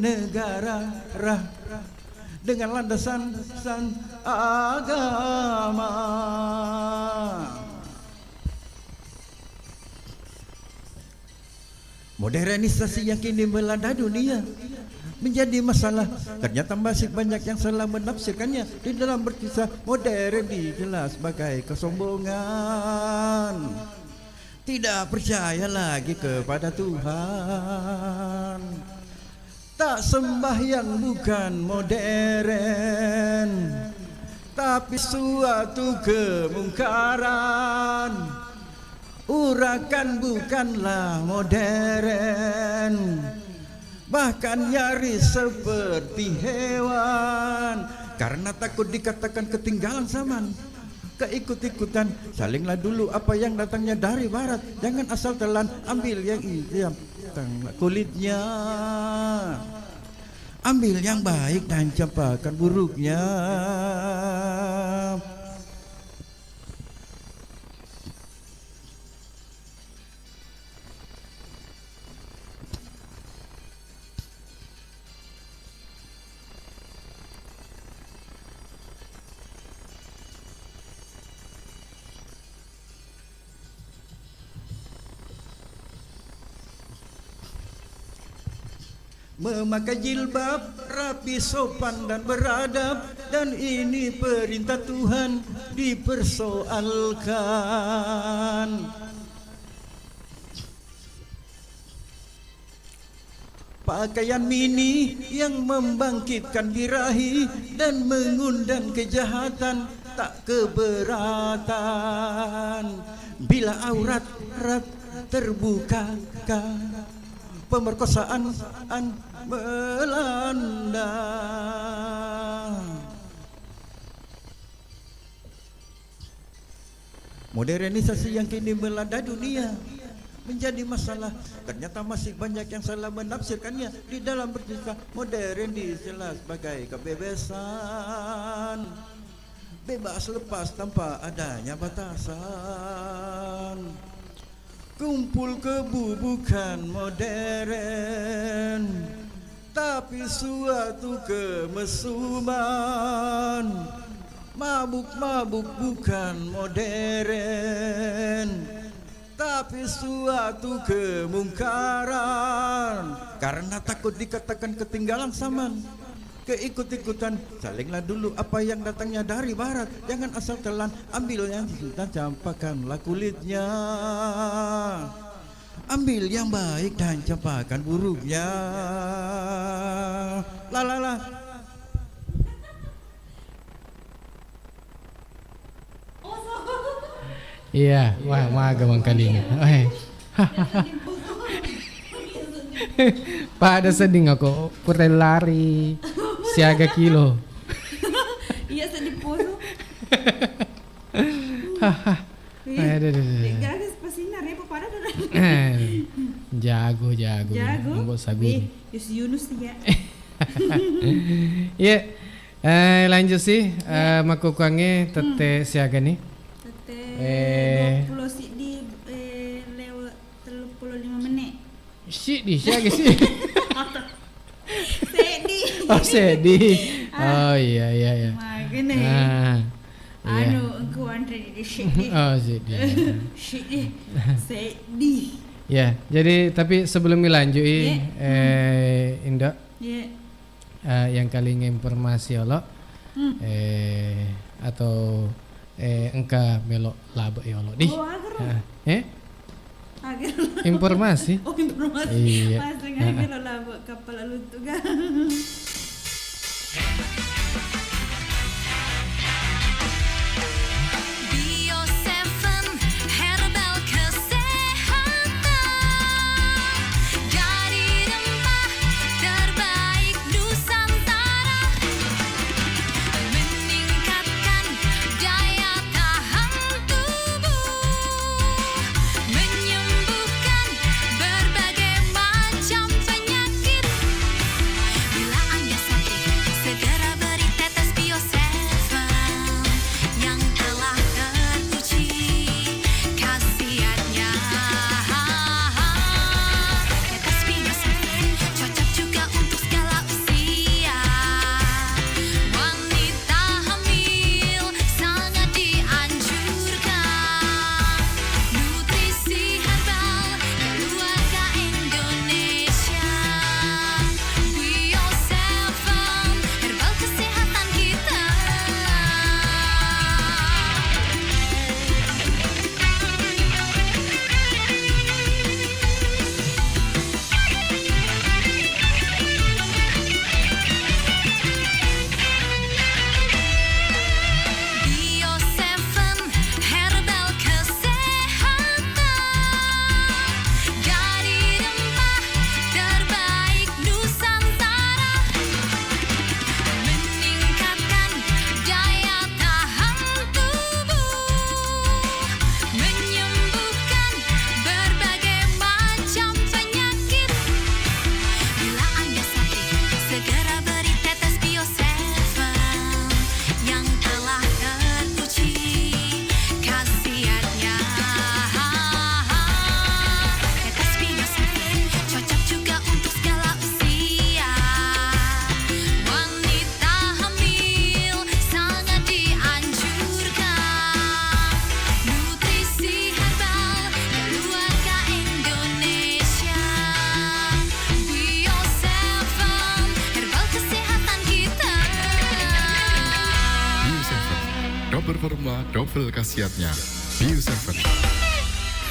negara dengan landasan agama. Modernisasi yang kini melanda dunia menjadi masalah. Ternyata masih banyak yang salah menafsirkannya. Di dalam berkisah modern dijelas sebagai kesombongan, tidak percaya lagi kepada Tuhan, tak sembahyang bukan modern, tapi suatu kemungkaran. Urakan bukanlah modern, bahkan nyaris seperti hewan, karena takut dikatakan ketinggalan zaman. Keikut-ikutan, salinglah dulu apa yang datangnya dari barat. Jangan asal telan, ambil yang kulitnya, ambil yang baik dan campakkan buruknya. Memakai jilbab, rapi, sopan dan beradab, dan ini perintah Tuhan dipersoalkan. Pakaian mini yang membangkitkan birahi dan mengundang kejahatan, tak keberatan. Bila aurat terbuka, pemerkosaan melanda. Modernisasi yang kini melanda dunia menjadi masalah. Ternyata masih banyak yang salah menafsirkannya. Di dalam berkisah modern dijelas sebagai kebebasan, bebas lepas tanpa adanya batasan. Kumpul kebu bukan modern, tapi suatu kemesuman. Mabuk-mabuk bukan modern, tapi suatu kemungkaran, karena takut dikatakan ketinggalan zaman. Keikut-ikutan, salinglah dulu apa yang datangnya dari barat. Jangan asal telan, ambil yang dan campakkanlah kulitnya, ambil yang baik dan campakkan buruknya. La. Iya, wah gamang kalinya. Pak ada sedih aku, pura lari siaga kilo. Iya sedih poso. Gagas pasinar ya pada. Jago. Mbok sagun. Yunus ya. Iya. Lanjut sih makukange tete siaga nih. Tete 20 sih di lewat 35 menit. Siaga sih. Sedih. Oh sedih. Oh iya. Makanya. Engkau Andre di sedih. Oh sedih. Sedih. Ya, jadi tapi sebelum lanjut Indah. Yang kali informasi lo atau engka melok laba ya lo di. Oh, agar. Agar. Informasi. Oh, informasi. Iya. Mas agar laba kapal luntung. Bio 7 Herbal double khasiatnya. Bio7.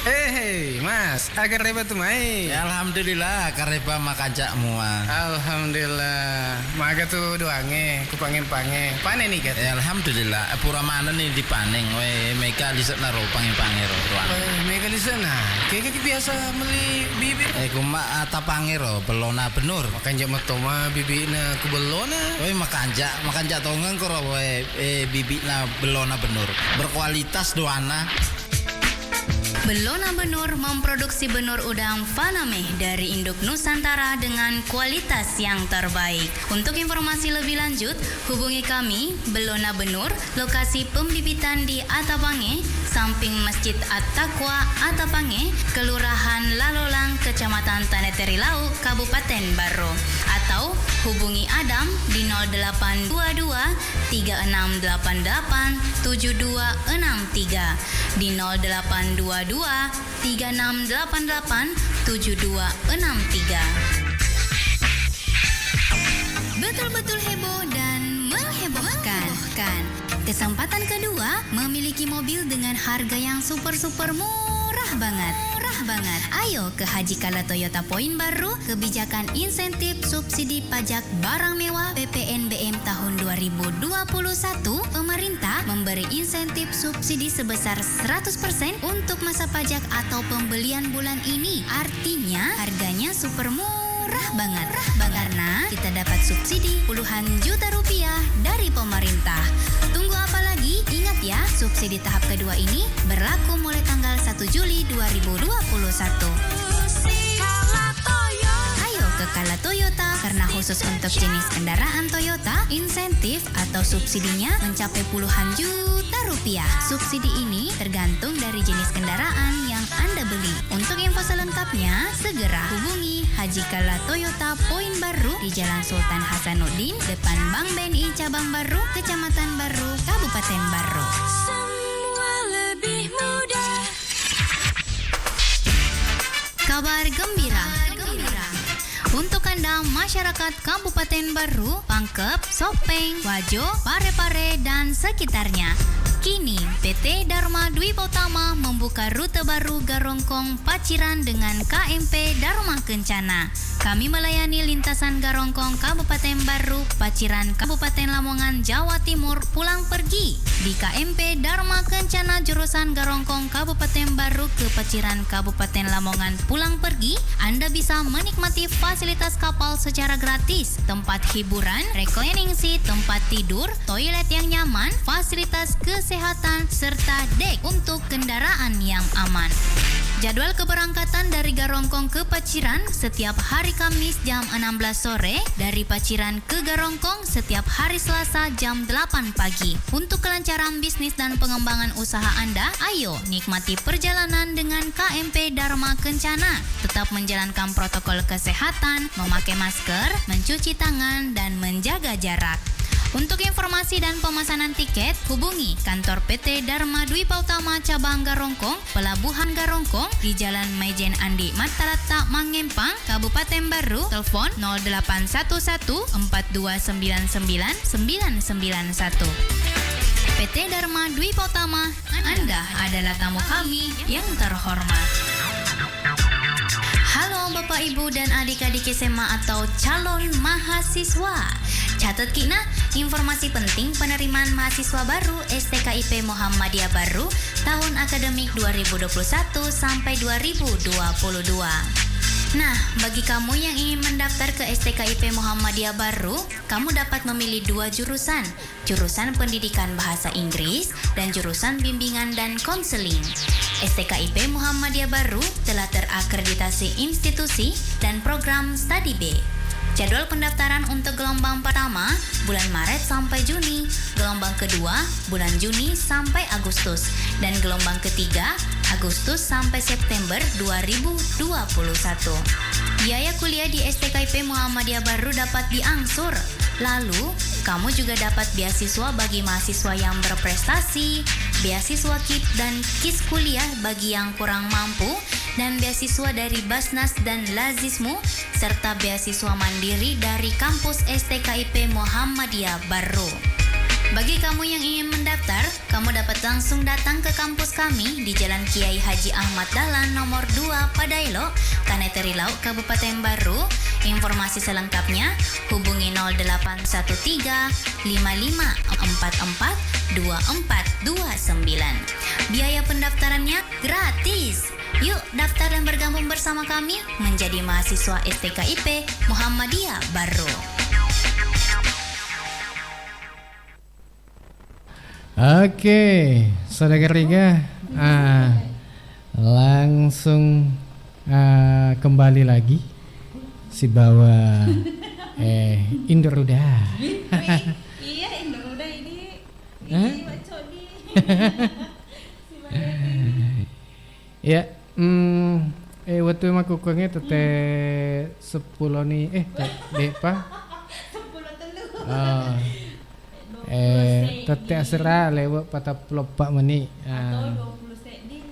Hei, Mas, agar reba tuh mai. Ya, alhamdulillah, kareba makan cak mua. Alhamdulillah, maga tuh doange, kupangin-pange. Panen nih kat. Ya, alhamdulillah, pura mana nih dipanen. We, mereka lihat naro pangin-pangin ruang. Mereka di sana, kayak biasa beli bibit. Kuma atapange ro, belona benur. Makan jam toma bibitna ku belona. We makan jak tongang koro we bibitna belona benur. Berkualitas doana. Belona Benur memproduksi benur udang Faname dari induk Nusantara dengan kualitas yang terbaik. Untuk informasi lebih lanjut, hubungi kami Belona Benur, lokasi pembibitan di Atapange, samping Masjid At-Taqwa Atapange, Kelurahan Lalolang, Kecamatan Tanah Lau, Kabupaten Barro. Atau hubungi Adam di 0822 3688 7263 di 0822 3688 7263. Betul-betul heboh dan menghebohkan. Kesempatan kedua memiliki mobil dengan harga yang super murah banget. Ayo ke Haji Kala Toyota Poin Baru, kebijakan insentif subsidi pajak barang mewah PPNBM tahun 2021. Pemerintah memberi insentif subsidi sebesar 100% untuk masa pajak atau pembelian bulan ini. Artinya harganya super murah banget. Karena kita dapat subsidi puluhan juta rupiah dari pemerintah. Tunggu apa lagi? Ingat ya, subsidi tahap kedua ini berlaku mulai tanggal 1 Juli 2021. Ayo ke Kala Toyota, karena khusus untuk jenis kendaraan Toyota, insentif atau subsidinya mencapai puluhan juta rupiah. Subsidi ini tergantung dari jenis kendaraan yang Anda beli. Untuk info selengkapnya, segera hubungi Haji Kala Toyota Poin Baru di Jalan Sultan Hasanuddin, depan Bank BNI Cabang Baru, Kecamatan Baru, Kabupaten Baru. Semua lebih mudah. Kabar gembira. Untuk Anda masyarakat Kabupaten Baru, Pangkep, Sopeng, Wajo, Parepare, dan sekitarnya. Kini, PT Dharma Dwipa Utama membuka rute baru Garongkong Paciran dengan KMP Dharma Kencana. Kami melayani lintasan Garongkong Kabupaten Baru, Paciran Kabupaten Lamongan, Jawa Timur pulang pergi. Di KMP Dharma Kencana jurusan Garongkong Kabupaten Baru ke Paciran Kabupaten Lamongan pulang pergi, Anda bisa menikmati fasilitas kapal secara gratis, tempat hiburan, reclining seat, tempat tidur, toilet yang nyaman, fasilitas kesehatan, serta dek untuk kendaraan yang aman. Jadwal keberangkatan dari Garongkong ke Paciran setiap hari Kamis jam 16 sore, dari Paciran ke Garongkong setiap hari Selasa jam 8 pagi. Untuk kelancaran bisnis dan pengembangan usaha Anda, ayo nikmati perjalanan dengan KMP Dharma Kencana. Tetap menjalankan protokol kesehatan, memakai masker, mencuci tangan, dan menjaga jarak. Untuk informasi dan pemesanan tiket, hubungi kantor PT Dharma Dwipa Utama Cabang Garongkong, Pelabuhan Garongkong di Jalan Maijen Andi Matalata, Mangempang, Kabupaten Baru. Telepon 0811 4299 991. PT Dharma Dwipa Utama, Anda adalah tamu kami yang terhormat. Halo Bapak Ibu dan adik-adik SMA atau calon mahasiswa. Catat Kina, informasi penting penerimaan mahasiswa baru STKIP Muhammadiyah Baru tahun akademik 2021 sampai 2022. Nah, bagi kamu yang ingin mendaftar ke STKIP Muhammadiyah Baru, kamu dapat memilih 2 jurusan, jurusan pendidikan bahasa Inggris dan jurusan bimbingan dan konseling. STKIP Muhammadiyah Baru telah terakreditasi institusi dan program Study B. Jadwal pendaftaran untuk gelombang pertama bulan Maret sampai Juni, gelombang kedua bulan Juni sampai Agustus, dan gelombang ketiga Agustus sampai September 2021. Biaya kuliah di STKIP Muhammadiyah Baru dapat diangsur. Lalu, kamu juga dapat beasiswa bagi mahasiswa yang berprestasi, beasiswa KIP dan KIS kuliah bagi yang kurang mampu, dan beasiswa dari Basnas dan Lazismu, serta beasiswa mandiri dari kampus STKIP Muhammadiyah Baru. Bagi kamu yang ingin mendaftar, kamu dapat langsung datang ke kampus kami di Jalan Kiai Haji Ahmad Dahlan nomor 2 Padailo, Taneteri Laut, Kabupaten Baru. Informasi selengkapnya hubungi 0813 5544 2429. Biaya pendaftarannya gratis. Yuk daftar dan bergabung bersama kami menjadi mahasiswa STKIP Muhammadiyah Baru. Oke, saudara Riga, langsung kembali lagi si bawa Indoruda. Iya, Indoruda ini bacot di. Ya, waktu aku kongnya tete 10 nih, depa. 10 telu. Tete asera lewat patah pelopak meni. Atau 20 set di.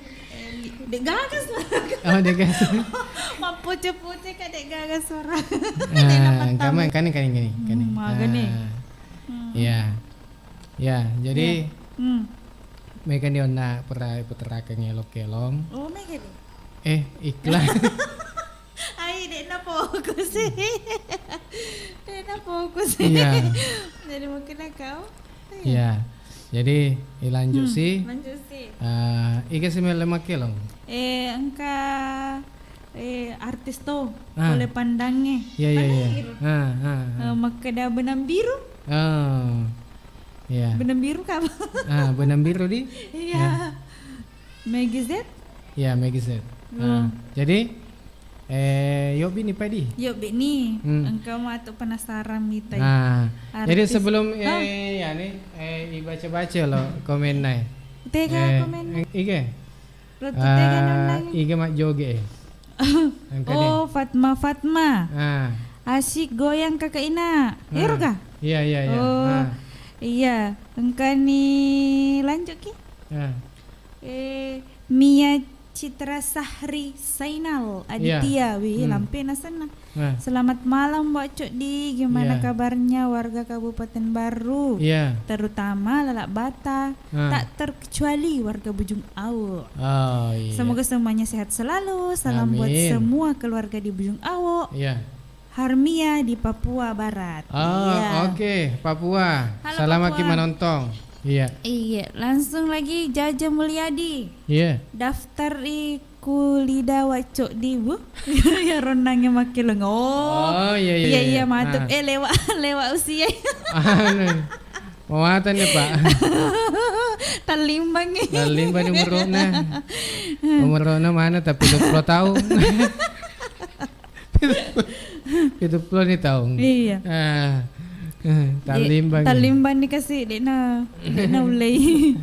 Dek gagas lah. Oh, dek gagas. Mampu cepute kan dek gagas suara. Kamu kan. Magane. Ya, jadi mereka dia nak pernah puterakan elok kelong. Oh, mereka ni. Iklan. Ai, dek nak fokus sih. Iya. Jadi mungkin kau. Iya. Jadi lanjut sih. Lanjut sih. Ika sih lemak kelong. Engka artis tu boleh pandangnya. Iya. Maka dah benang biru. Oh. Iya. Benang biru kah? Benang biru di? Iya. Magazine? Iya, magazine. Jadi Yobi nih Padi. Yobi nih, engkau mah tuh penasaran nih tadi. Jadi sebelum ya nih baca-baca lo komen naik. Tega komen. Ige. Rotu tega nang. Ige mak joge. Oh, Fatma. Asyik goyang kakak Ina. Hero kah? Iya. Oh, iya. Engkau nih lanjut ki. Mia Citra Sahri Sainal Aditya lampe nasana. Selamat malam Mbak Cok di, gimana kabarnya warga Kabupaten Baru? Terutama Lalak Bata, tak terkecuali warga Bujung Awo. Semoga semuanya sehat selalu. Salam buat semua keluarga di Bujung Awo. Harmia di Papua Barat. Oke, Papua. Halo, Selamat Papua. Nonton. Iya, langsung lagi Jaja Mulyadi. Iya. Daftar iku lidah wacok di bu. Ya ronangnya makin leng. Iya mantap. Lewat usia. Mawatan ya Pak. Talimbang umurna mana tapi 20 tahun. 70 nih tahun. Iya. Talimbang dikasih Dena ulai.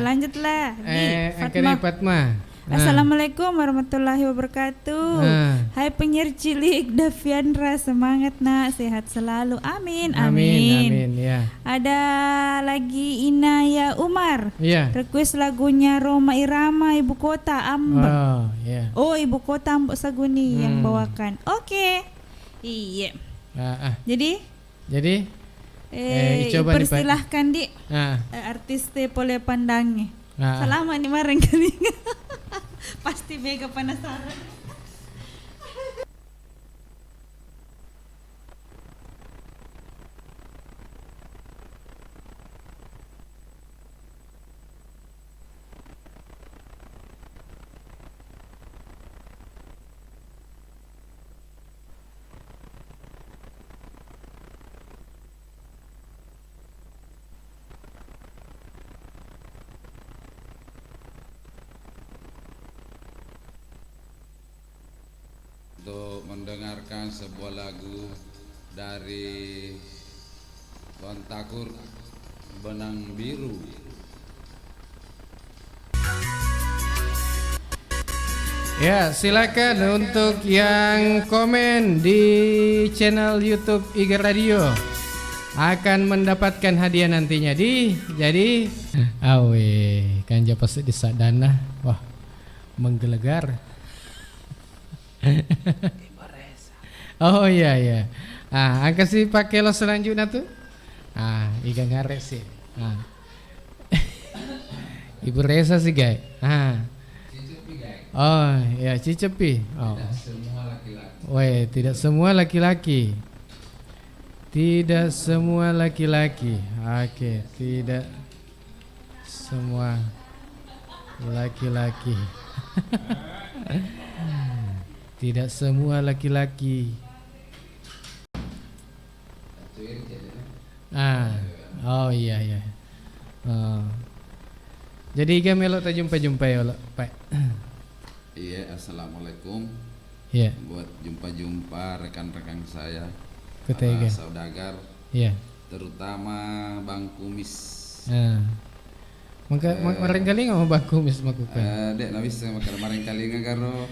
Lanjutlah. Fatma. Assalamualaikum warahmatullahi wabarakatuh. Hai penyiar cilik Daviandra, semangat nak, sehat selalu. Amin. Ya. Ada lagi Inaya Umar. Request lagunya Roma Irama Ibu Kota Ambek. Ibu Kota Ambek Saguni yang bawakan. Oke. Iya. Jadi coba persilahkan di artis te boleh pandangnya. Selamat nih mareng kali. Pasti mega penasaran. Untuk mendengarkan sebuah lagu dari Kontakur Benang Biru. Ya, silakan untuk yang komen di channel YouTube Iga Radio akan mendapatkan hadiah nantinya jadi kan japas di sadana. Wah, menggelegar. Oh iya. Angka sih pakai lo selanjutnya tuh. Ikan ngaret sih. Ibu Reza sih guys. Oh ya Cicepi. Oh. Tidak semua laki-laki. Weh, tidak semua laki-laki. Tidak semua laki-laki. Oke, tidak semua laki-laki. Tidak semua laki-laki. Oh iya iya. Jadi ikan melok tak jumpa ya Pak. Iya, assalamualaikum. Iya. Buat jumpa rekan-rekan saya. Ketiga. Saudagar. Iya. Terutama Bang Kumis. Maka kali nggak mau Bang Kumis makukan. Dek nabis kemarin kali nggak karo.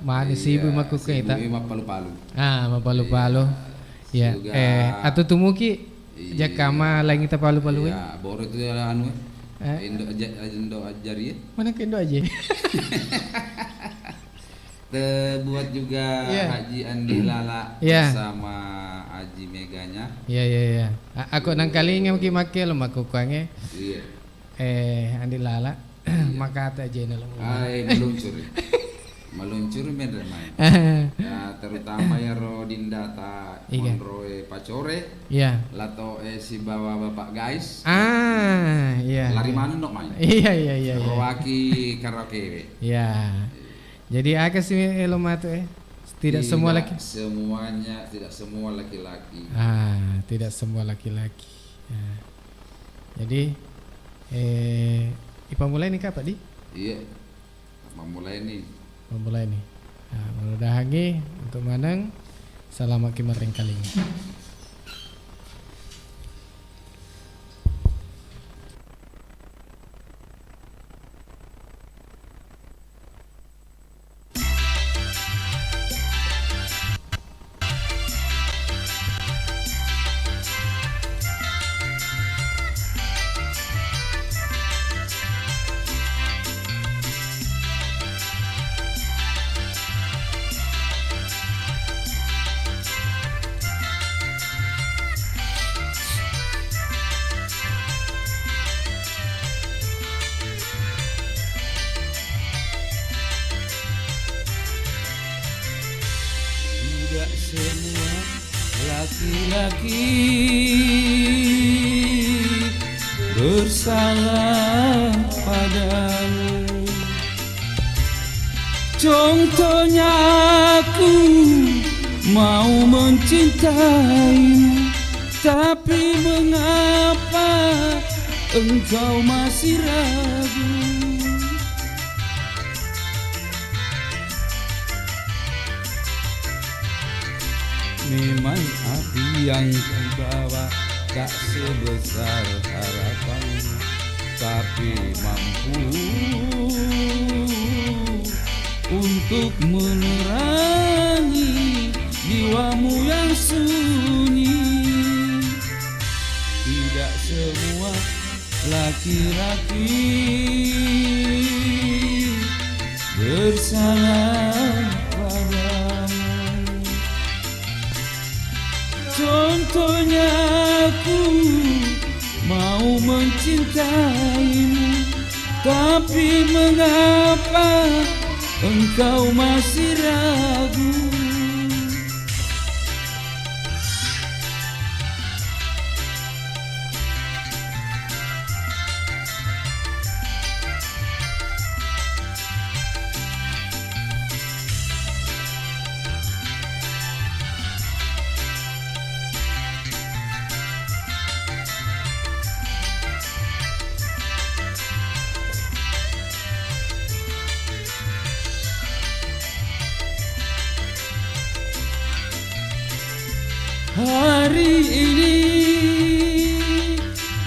Mana si ibu makukan itu? Ibu palu-palu. Palu-palu. Ya. Atau tumuki jakama lain kita palu-palu. Ya, baru itu anu. Indo ajari. Mana ke Indo aja? Buat juga Haji Andi Lala sama Haji Meganya. Iya. Aku nang kali nge make lo makukange. Iya. Andi Lala maka tak aja nalo. Meluncur main. Ya, terutama ya Rodinda ta Monroe Pacore. Iya. Lato si bawa bapak guys. Iya. Lari mana nok main? Iya. Karaoke karaoke. Iya. Jadi apa sih elomatu Tidak semua laki. Tidak semua laki-laki. Tidak semua laki-laki. Jadi Ipa mulai nih Pak Di? Iya. Memulai nih. Mudah hangi untuk manang selamat kimareng kaling. Tidak semua laki-laki bersalah padamu. Contohnya aku mau mencintaimu, tapi mengapa engkau masih ragu? Memang api yang kubawa tak sebesar harapanmu, tapi mampu untuk menerangi jiwamu yang sunyi. Tidak semua laki-laki bersalah padamu. Contohnya aku mau mencintaimu, tapi mengapa engkau masih ragu? Hari ini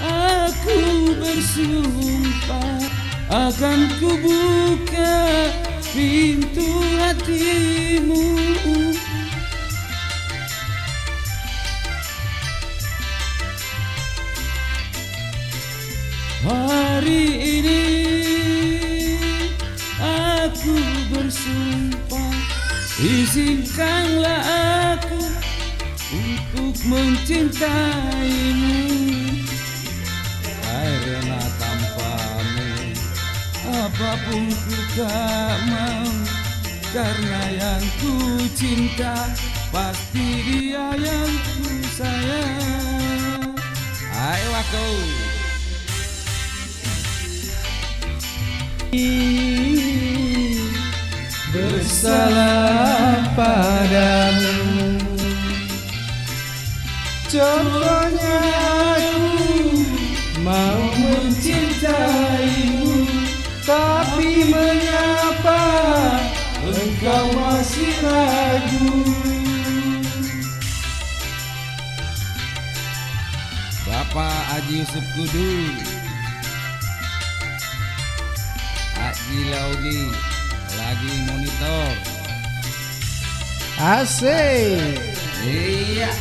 aku bersumpah akan kubuka pintu hatimu. Hari ini aku bersumpah, izinkanlah aku untuk mencintaimu, karena tanpamu apapun ku tak mau, karena yang ku cinta pasti dia yang ku sayang. Ayo aku bersalah padamu. Contohnya aku mau mencintaimu, tapi mengapa engkau masih ragu? Bapak Haji Yusuf Kudu, Haji Laugi lagi monitor. Asik. Iya.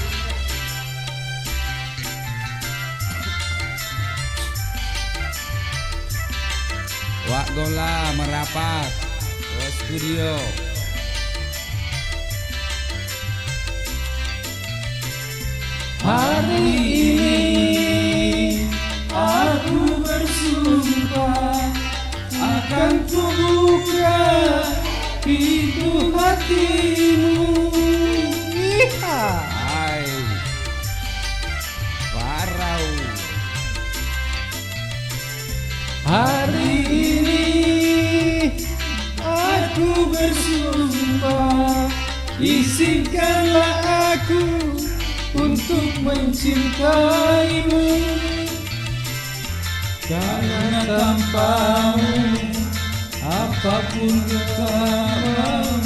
Wak Gola merapat ke studio. Hari ini aku bersumpah akan ku buka pintu hatimu. Hai Parau. Hari ini aku bersumpah, izinkanlah aku untuk mencintaimu, karena tanpamu apapun ku tak mau,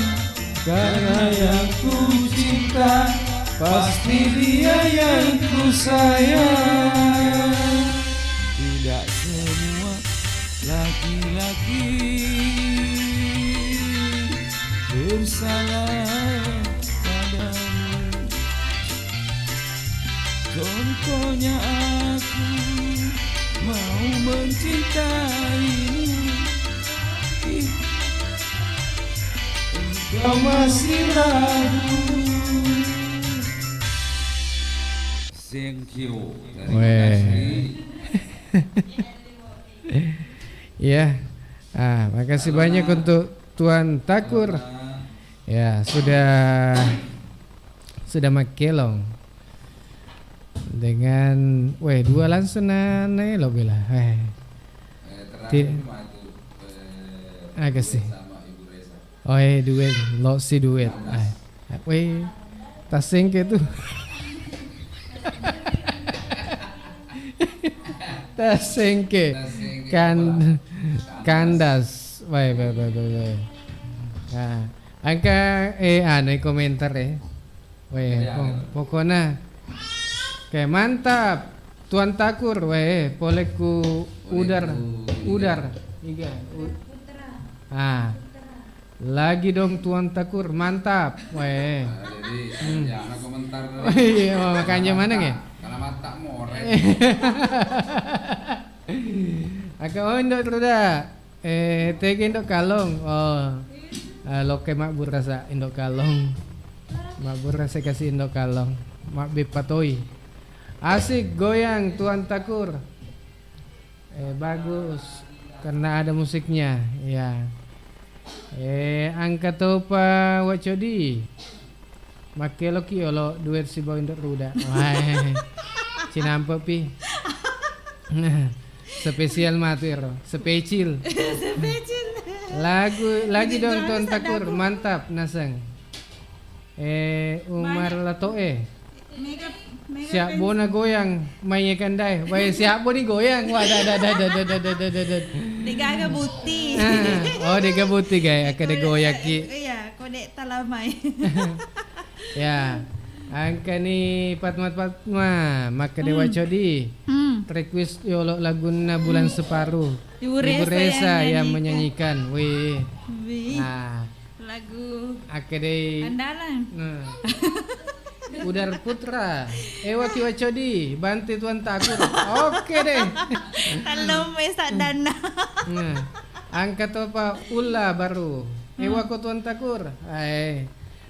karena yang ku cinta pasti dia yang ku sayang. Tidak semua laki-laki bersalah padamu, contohnya aku mau mencintaimu, engkau masih ragu. Thank you. Ya, makasih banyak untuk Tuan Takur. Ya, sudah makelong dengan dua langsung nane lo bila. Kasih. Duet, lo si duet. Tasing ke tu. Tasengke kandas baik. Angka komentar pokoknya kayak mantap Tuan Takur poleku udar iga lagi dong Tuan Takur mantap jangan komentar. Iya makanya mana nge? Karena mata more. Aka indok ruda. Tegi indok kalong. Loke makbur rasa indok kalong. Makbur rasa kasih indok kalong. Mak bepatoi. Asik goyang Tuan Takur. Bagus karena ada musiknya. Ya. Angka topa wacodi. Make loki olo duet si bawa indok ruda. Cinampa pi. Spesial matur, spesial. Lagi dong Tuan Takur, mantap nasang. Umar Latoe. Siap bona goyang, main kandai. Siap boni goyang. Wah, dah. Dega buti. Dega buti gay, akade goyaki. Iya, kode talamai. Ya, angka ni Patma maka Dewa Codi. Request yolo laguna bulan separuh. Ibu Reza yang menyanyikan. Lagu akade andalan. Udar Putra. Waki Wacodi, bantu Tuan Takur. Oke deh. Talom mesak dana. Angka topa ula baru. Wako Tuan Takur.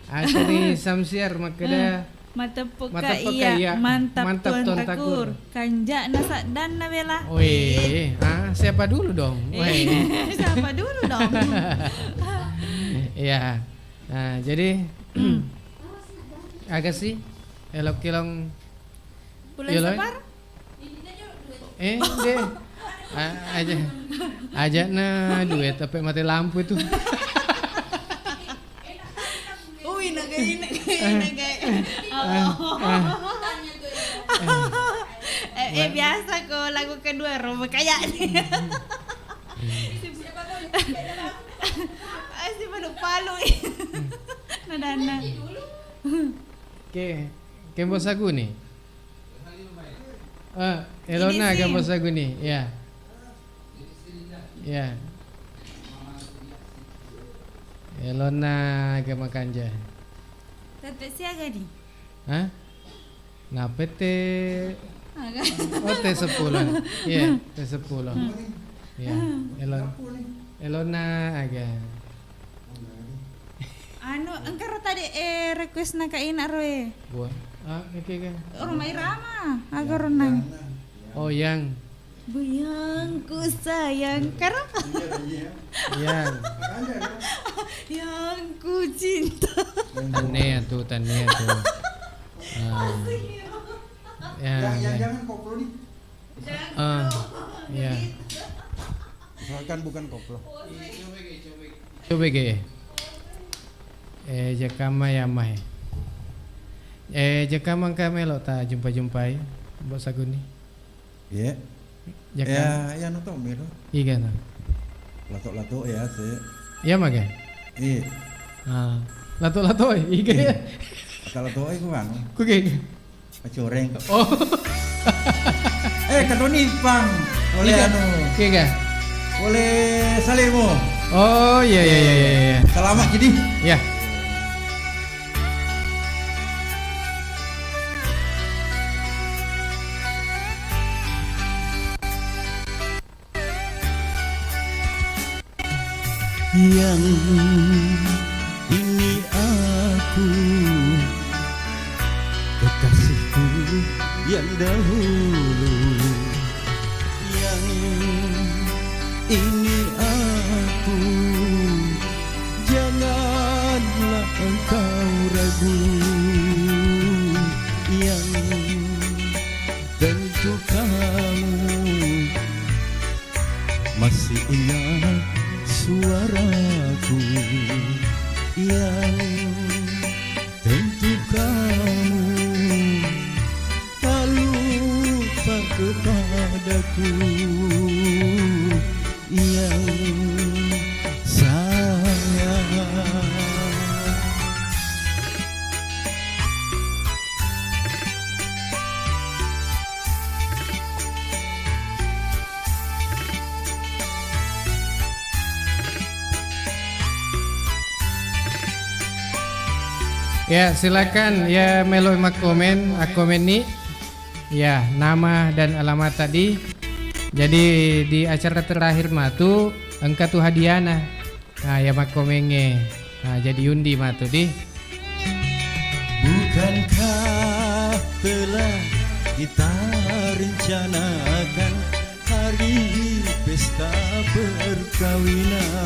Asri Samsiar makada Matepuk ka iya, mantap Tuan Takur. Kanjak nasak dan nabela. Wih, siapa dulu dong? Siapa dulu dong? Iya. Nah, jadi agak sih elok kilong bulan Separ? Deh. Aja na duit tapi mati lampu itu. Biasa kok lagu kedua Roma kayak nih. Si Baduk Palu. Nadana. Ke bos aku nih. Elona ke bos aku nih, ya. Ya. Elona ke Makanja. Tetep siaga nih. Hah? Ngapa Oh T10. Iya, T10. Ya, Elona aga. Engkau tadi request na kain arwe. Gua. Oke. Rumah Irama, agak renang. Oh, yang. Buyangku sayang karena yang ku cinta. Tania tuh. Jangan koplo nih. Ya. Misalkan bukan koplo. Coba ge. Jakama ya mah. Jakama kamelo ta jumpa-jumpai bos aku nih. Iya. Ya nonton miro. Iya kan. Lato-lato ya sih. Iya mah kan. Iya. Lato-lato iya. Lato-lato itu kan. Kuke. Coreng. Oh. Kadoni pang. Boleh Iya. Boleh salimu. Oh iya. Selamat jadi. Ya. Yang ini aku, kekasihku yang dahulu. Yang ini aku, janganlah engkau ragu. Yang tentu kamu masih ingat suaraku. Yang tentu kamu tak lupa kepadaku. Yang sayang. Ya silakan ya melo mak komen nih ya nama dan alamat tadi. Jadi di acara terakhir matu engka tuh hadiana. Nah ya mak komenge. Nah jadi undi matu di. Bukankah telah kita rencanakan hari pesta perkawinan?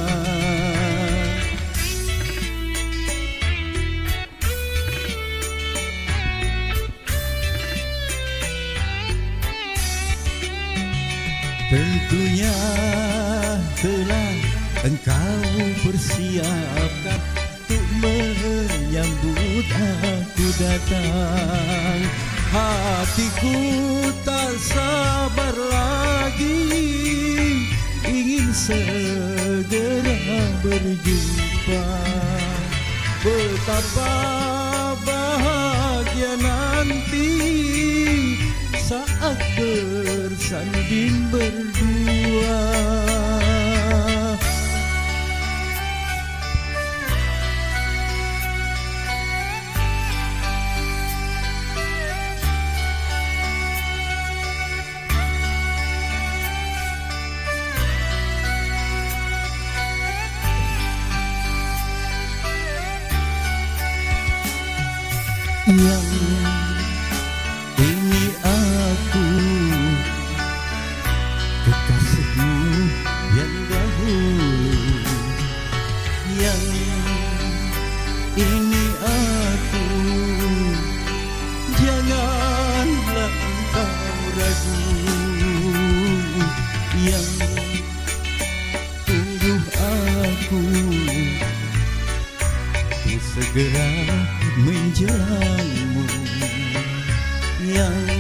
Tentunya telah engkau persiapkan untuk menyambut aku datang. Hatiku tak sabar lagi, ingin segera berjumpa. Betapa bahagia nanti saat bersanding berdua. Yang ini aku, kekasihmu yang dahulu. Yang ini aku, janganlah engkau ragu. Yang tunggu aku, ku segera menjalmu. Yang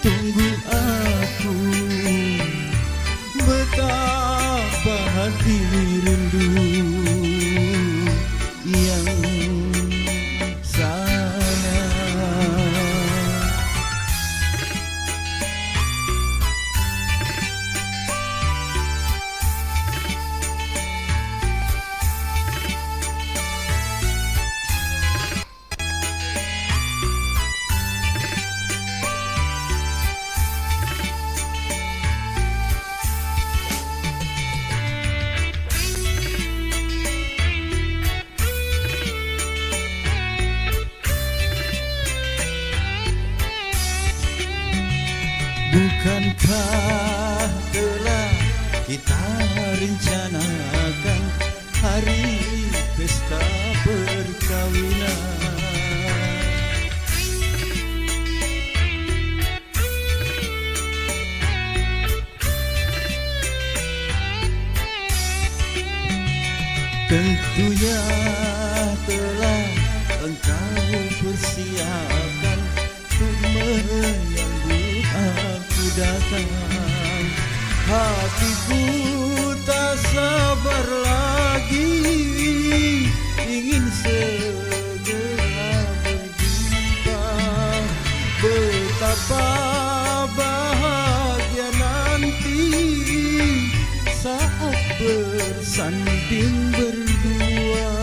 tunggu aku, betapa hati rindu. Yang sayang, bukankah telah kita rencanakan hari pesta perkawinan? Tentunya telah engkau persiapkan untuk menyambut aku datang. Hatiku tak sabar lagi, ingin segera berjumpa. Betapa bahagia nanti saat bersanding berdua.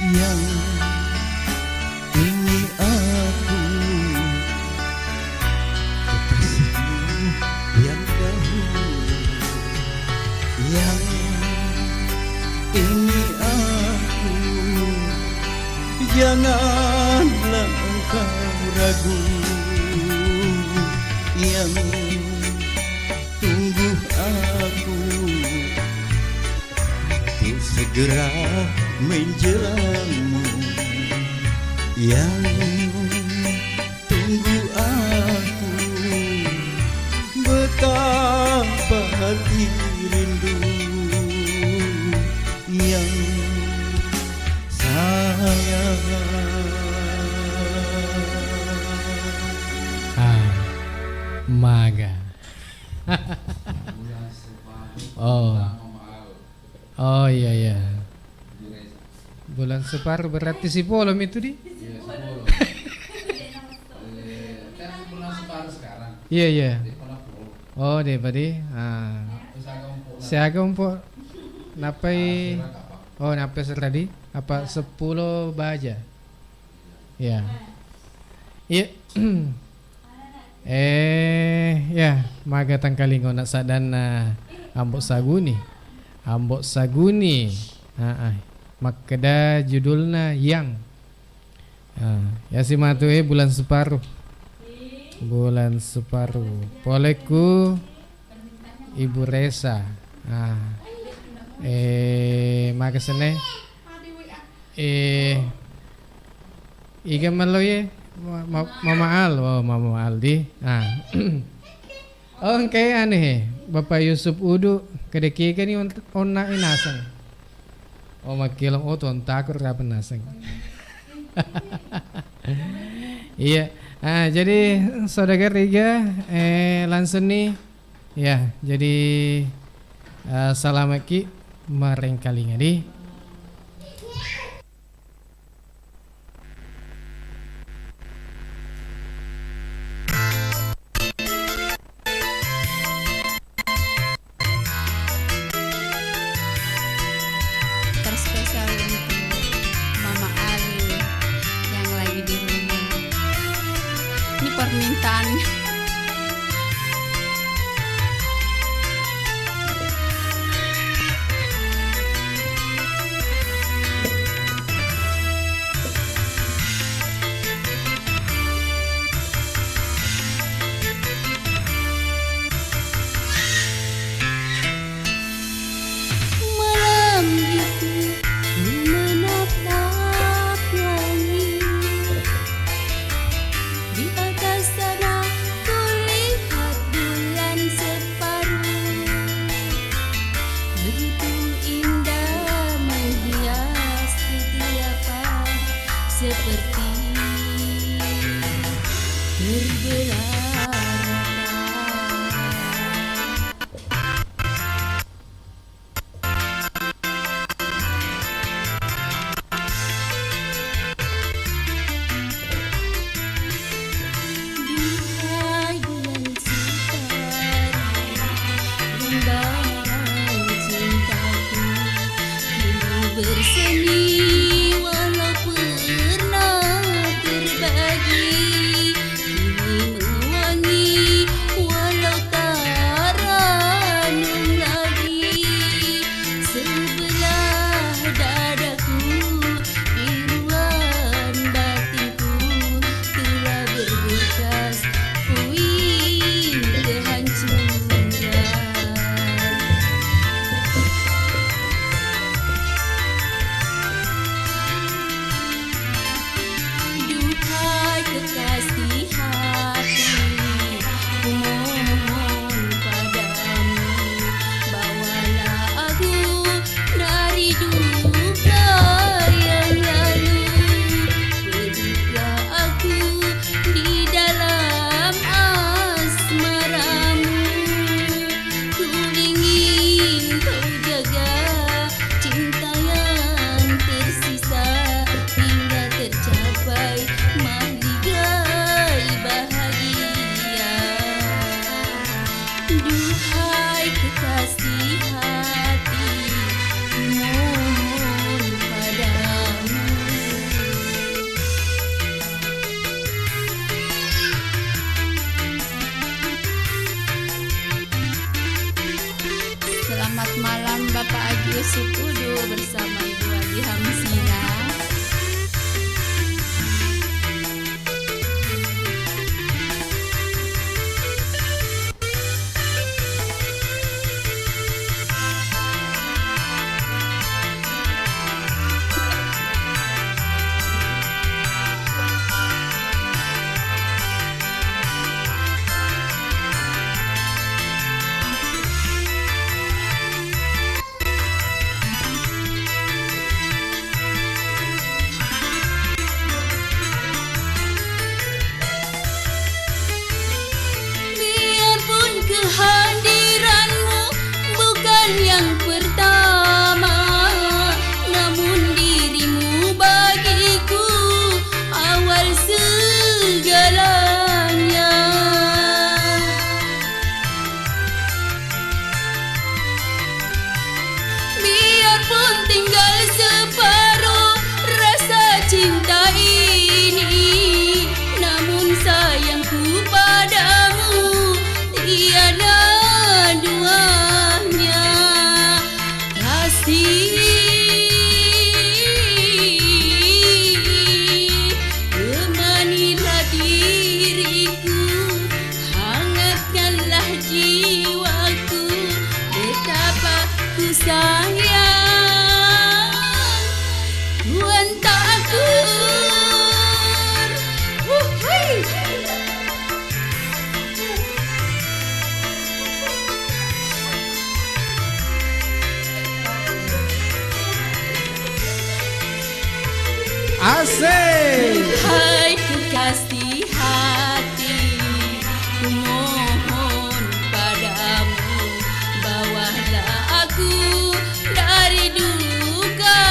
Yang ini aku, kekasihmu yang dahulu. Yang ini aku, janganlah engkau ragu. Yang tunggu aku, ku segera menjelangmu. Yang tunggu aku, betapa hati rindu. Yang sayang, Maga. Oh iya iya. Bulan separuh berarti si Polom itu di? Iya, 10. Kan bulan separuh sekarang. Iya iya. Oh, deh tadi. Saya agak napai. Oh napai seradi? Apa 10 baja? Ya. Iya. Ya, maga tangkalingo nak sadan ambok saguni. Makada judulna yang. Ya si matu bulan separuh. Poleku Ibu Resa. Maka sene. Iga maloye Mama Aldi. Oh kayak aneh. Bapak Yusuf Udu kedeki kan ni onna inasang. Oh makilang ton takut rapan nasang. Iya. Jadi saudara Riga langsung nih ya. Jadi salamaki marengkali ngadi. Sukudu bersama Ibu Adi Hamsina. Asik. Hai kekasih hati, ku mohon padamu, bawalah aku dari duka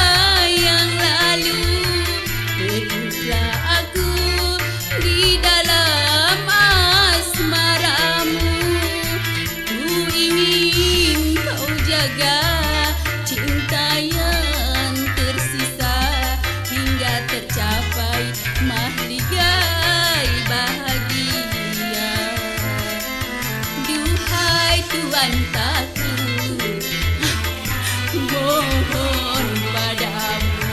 yang lalu. Peluklah aku di dalam asmaramu. Ku ingin kau jaga cinta yang tersisa hingga tercapai mahligai bahagia. Duhai Tuhan takut, mohon padamu.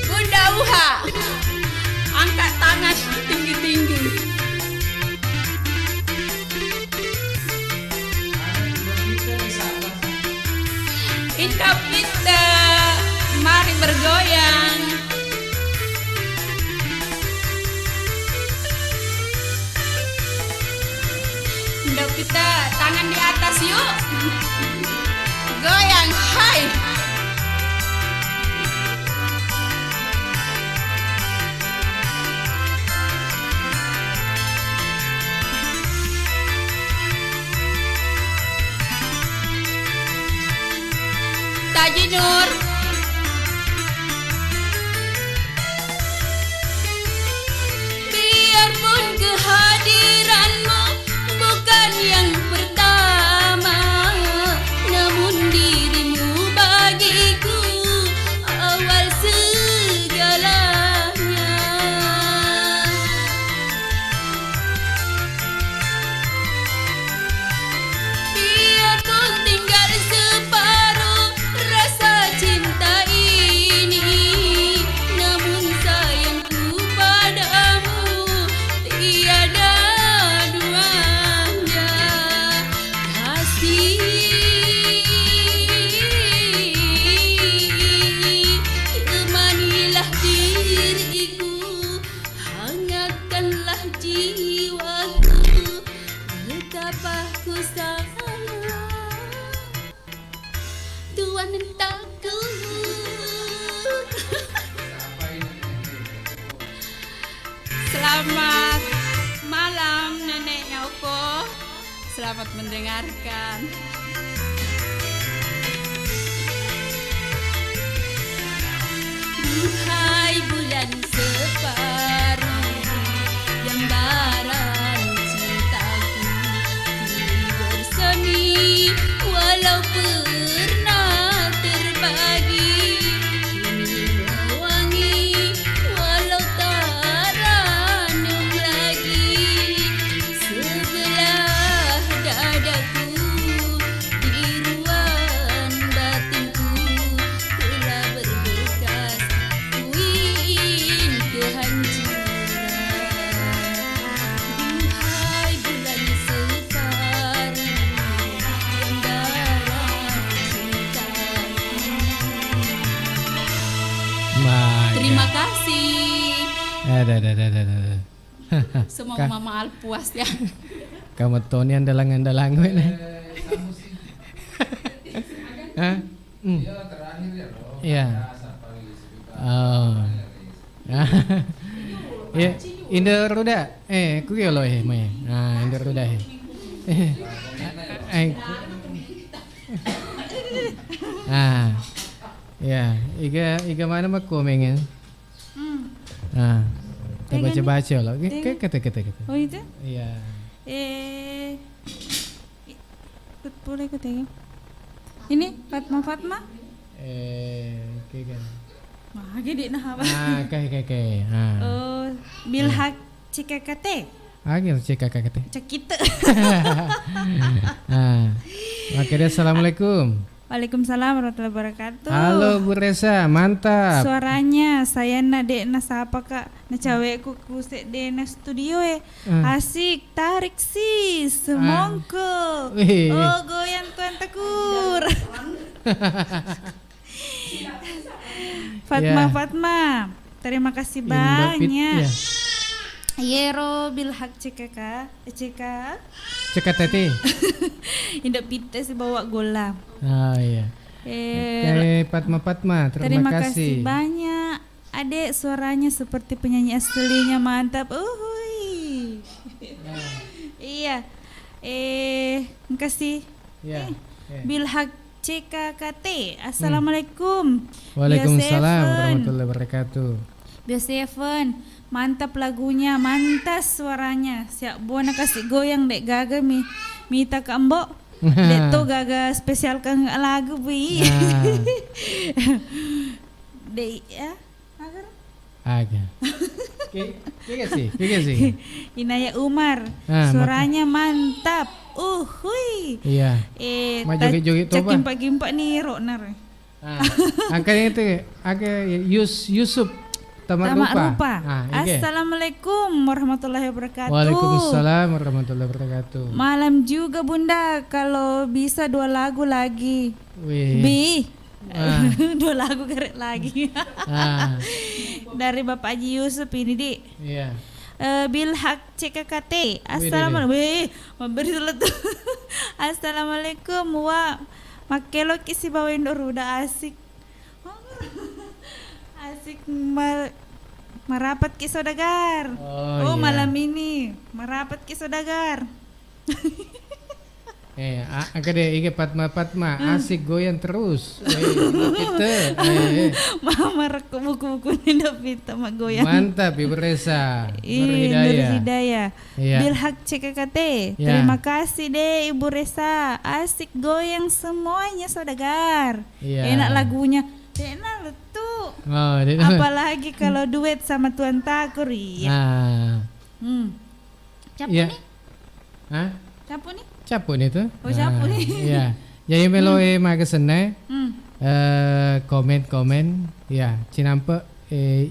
Bunda Uha, angkat tangan tinggi-tinggi. Kita mari bergoyang. Ndok kita tangan di atas yuk. Goyang, hai. Taji Nur. Biarpun kehadiranmu bukan yang pertama, namun diri selamat mendengarkan. Duhai bulan separuh gambaran cintaku, kini bersemi walau pernah terbagi, kini mewangi walau tak ranum lagi. Sebelah dadaku di ruang batinku telah berbekas puing kehancuran. Duhai bulan separuh gambaran cintaku. Terima kasih. Ada. Semua Mama Al puas ya. Kamu Tony andalang-andalang gue nih. Hah? Iya. Oh. Ya, Inder Ruda. Ku yo lo mai. Ah, Inder Ruda. Ya, iga mana mak komen. Kita baca-baca lo. Kata. Oh itu? Iya. Boleh kata. Ini Fatma. Kan. Wah, gede nah apa? Kayak. Oh, Bilhak Cikakate. Cikakate. Cekite. Makanya assalamualaikum. Waalaikumsalam warahmatullahi wabarakatuh. Halo Bu Resa, mantap. Suaranya saya nak dek na siapa kak na cewekku kusek dek na studio asik tarik sih semongko. Oh goyang tuan tekur. Fatma, terima kasih banyak. Yero Bilhak Tete. Indah pita sih bawa gola. Iya. Fatma, terima kasih banyak. Adek suaranya seperti penyanyi aslinya, mantap. Iya. Makasih. Bilhak CKKT. Assalamualaikum. Waalaikumsalam warahmatullahi wabarakatuh. Biasa mantap lagunya, mantas suaranya. Siap buana kasih goyang dek gaga mita ke embok. Dek to gaga spesialkan lagu bi. Dek ya. Aga. Kaya sih. Inaya Umar. Suaranya mantap. Hui. Iya. Joget-joget to ba? Gimpak-gimpak nih Roknar. Angkanya itu Yusuf Tamak Rupa. Assalamualaikum warahmatullahi wabarakatuh. Waalaikumsalam warahmatullahi wabarakatuh. Malam juga Bunda, kalau bisa 2 lagu lagi. Wih. 2 lagu karet lagi. Dari Bapak Haji Yusuf ini Dik. Iya. Bilhak CKKT. Assalamualaikum wa makelo kisi bawain udah asik. Asik merapat ke saudagar. Malam ini merapat ke saudagar. Angka deh Ike Fatma asik goyang terus. Kita Mama rekam buku-bukunya Davita mak goyang. Mantap Ibu Resa. Berhidayah. Bilhak CKKT. Terima kasih deh Ibu Resa. Asik goyang semuanya saudagar. Enak lagunya. Enak letu. Apalagi kalau duet sama Tuan Takur. Capu nih? Capu nih? Capu nih tuh. Capu nih. Iya. Jadi meloe magasene. Komen ya cinampe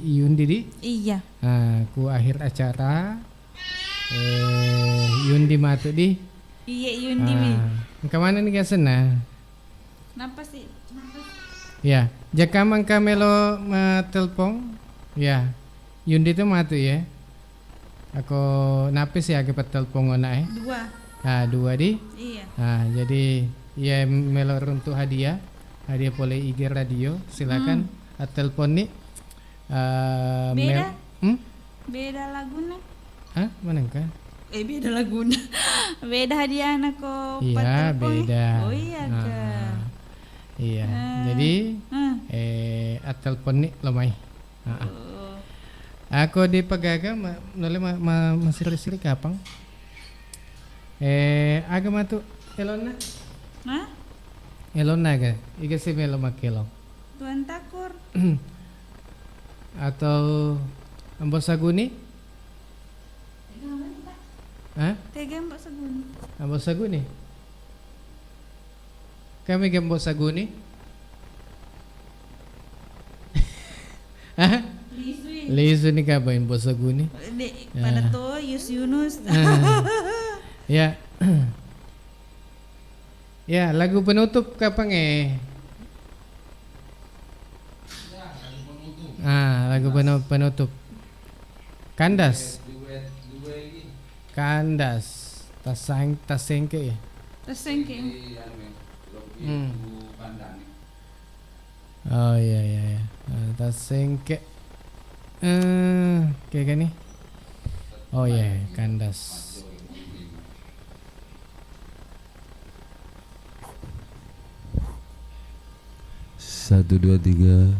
Yundi. Iya. Ku akhir acara Yundi matu di. Iya Yundi mi. Kemana nih gasena? Kenapa sih? Ya, jaka mangka melo telepon. Ya. Yundi itu matu ya. Aku napis ya akibat telepon ngona 2 di. Iya. Jadi ya melo runtuh hadiah pole IG radio silakan telepon nih. Beda laguna. Mana kah? Beda laguna. Beda hadiah anak kok. Iya, beda. Oh iya ke. Iya. Jadi telepon nih lemai. Aku di pegagang masih listrik kapang. Agama tuh Elona. Hah? Elona ga? Iga si melo makelo. Tuan takur. Atau Mbok Saguni? Hah? Tega Mbok Saguni. Mbok Saguni? Kami ke Mbok Saguni? Hah? Lisu ni kabain Mbok Saguni? Pada to Yunus. Ya. Ya, lagu penutup kapan lagu penutup. Kandas. Kandas. Tasengke. Tasengke. Oh iya. Tasengke. Kayak gini. Oh iya, kandas. Satu, dua, tiga.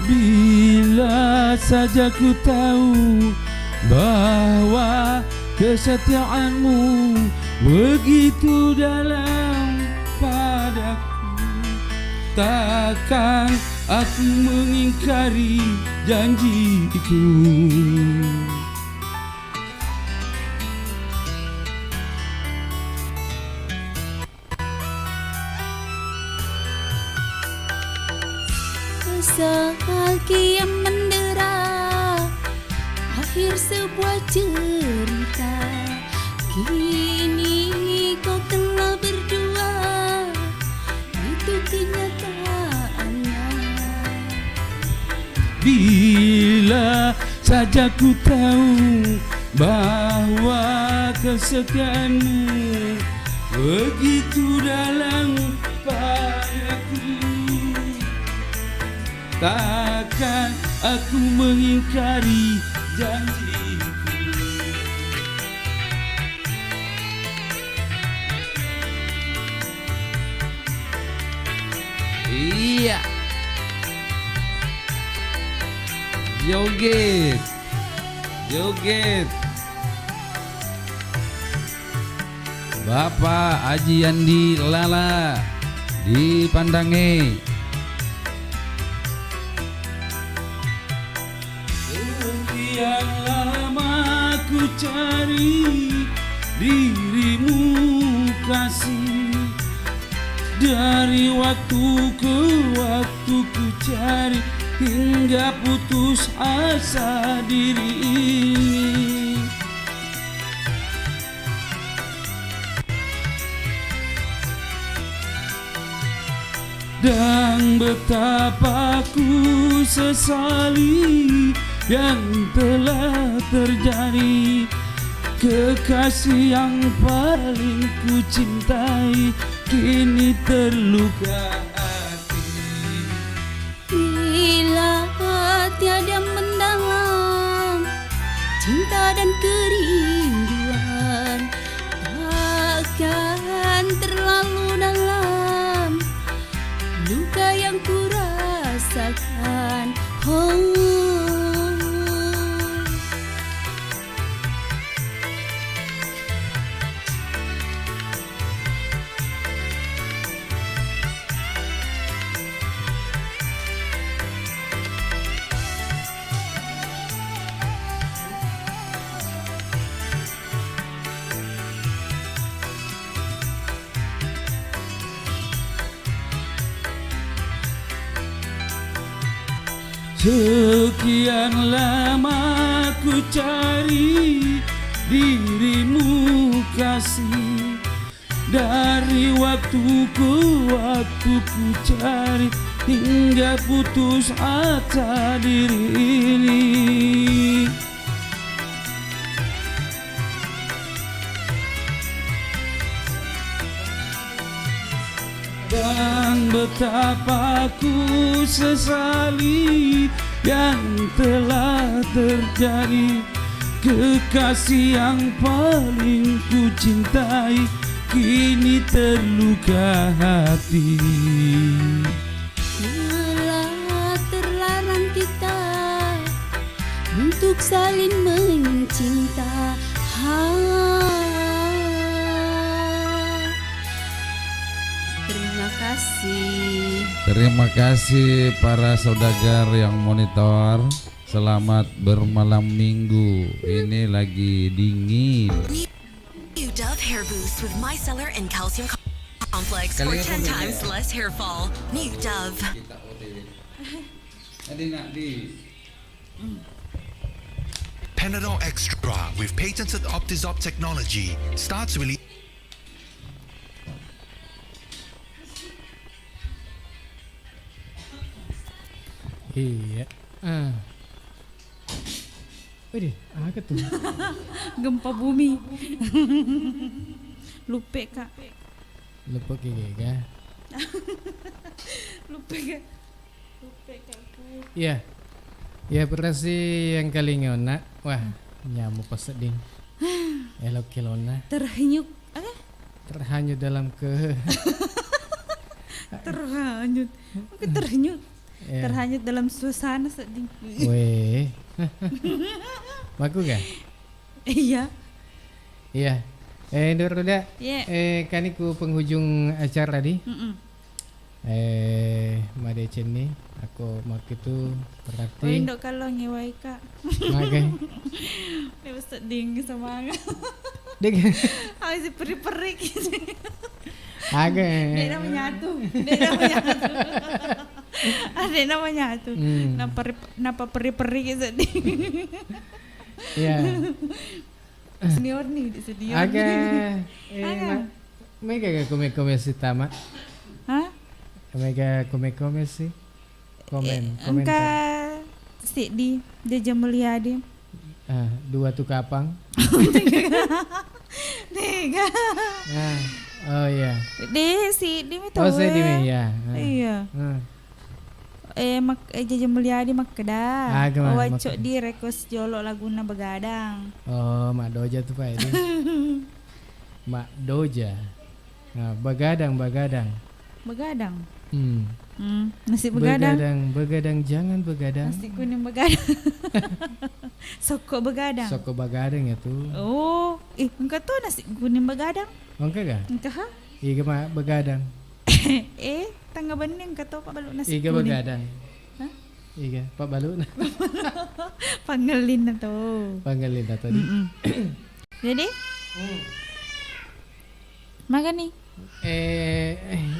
Bila saja ku tahu bahwa kesetiaanmu begitu dalam padaku, takkan aku mengingkari janjiku. Saat kian mendera akhir sebuah cerita, kini kau telah berdua, itu kenyataannya. Bila saja ku tahu bahwa kesetiaanmu begitu dalam padaku, takkan aku mengingkari janjiku. Iya. Joget. Joget. Bapak Haji Andi Lala di Pandange. Sekian lama ku cari dirimu kasih, dari waktu ke waktu ku cari hingga putus asa diri ini. Dan betapa ku sesali yang telah terjadi, kekasih yang paling ku cintai kini terluka hati. Bila tiada mendalam cinta dan kerinduan, takkan terlalu dalam luka yang ku rasakan. Oh, Sekian lama ku cari dirimu kasih, dari waktu ku cari hingga putus asa diri ini. Dan betapa ku sesali yang telah terjadi, kekasih yang paling ku cintai kini terluka hati. Telah terlarang kita untuk saling mencinta. Terima kasih. Terima kasih para saudagar yang monitor. Selamat bermalam minggu. Ini lagi dingin. New Dove Hair Boost with micellar and calcium complex for 10 times less hair fall. New Dove. Panadol Extra with patented Optizop technology starts releasing. Iya. Wih, apa tuh? Gempa bumi. Lupa kak. Lupa kak. Lupa kak. Iya. Ya berarti yang kali ngona. Wah, nyamuk peseding. Elok kilona. Terhanyut. Terhanyut dalam terhanyut. Mungkin terhanyut. Yeah. Terhanyut dalam suasana sedih. Weh. Bagus kan? Iya. Iya. Dorda. Yeah. Kan iku penghujung acara di. Madecen nih. Aku mak itu berarti. Oh, indok kalau ngewai kak. Magai. Dia sedih semangat. Dek. Harus peri-peri gitu. Agak. Dia menyatu. Ada namanya tuh. Napa peri-peri sedih. Iya. Senior nih sedih. Agak. Mega komik si Tama. Hah? Mega komik sih. Komentar. Engka si di dia jam mulia dia. 2 tuh kapang. 3. Oh iya. Di si di mi Oh si di mi ya. Iya. Jajah mulia di Makeda. Wacok di rekos jolo laguna begadang. Oh, Mak Doja tuh Pak ini. Mak Doja. Nah, begadang. Begadang. Nasi Begadang jangan begadang. Nasi kuning begadang. Soko begadang. Soko begadang ya tuh. Oh, engkau tuh nasi kuning begadang. Engkau gak? Engkau ha? Iga mak begadang. Tangga bening kata Pak Balu nasi Iga kuning. Begadang. Hah? Iga Pak Balu. Panggilin na to. Panggilin na tadi. Jadi? Makan nih.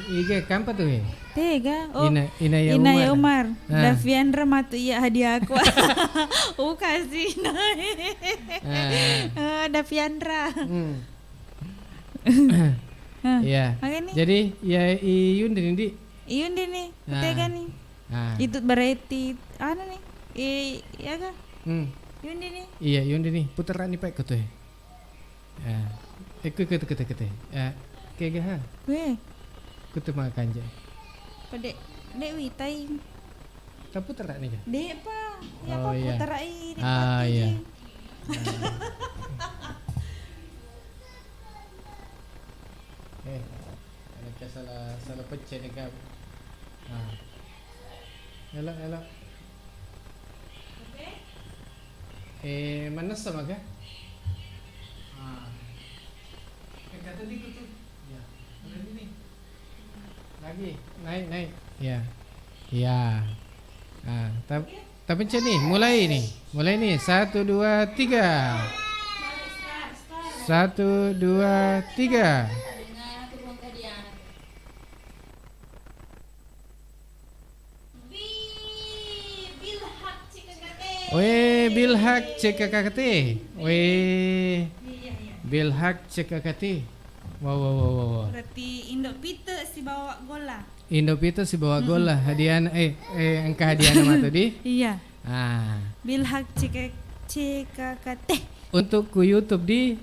Iga kampa tuh ya? Tega. Oh, Inaya Umar. Daviandra matu iya hadiah aku. Kasih Daviandra. Iya. Jadi ya Iyun nih. Tega nih. Itu berarti nih. Iya kan? Iyun nih. Iya, Iyun nih. Puteran nih Pak tuh. Kete. Kega ha. Kutu makan aja. Pada dek witai. Tak puteran nih. Dek pa. Ya oh, apa iya. puterai. Iya. Ada salah pecah nih kak. Elok. Mana sama kak? Kata di kutu. Ya. Ada ini. Lagi naik. Ya. Ya. Tapi pencet nih, mulai nih. 1 2 3. 1 2 3. Weh Bilhak CKKT. Weh Bilhak CKKT. Wow. Berarti Indo Pita si bawa gola. Indo Pita si bawa gola. Hadiah angka hadiah nama tadi. Iya. Bilhak CKKT. Untuk ku YouTube di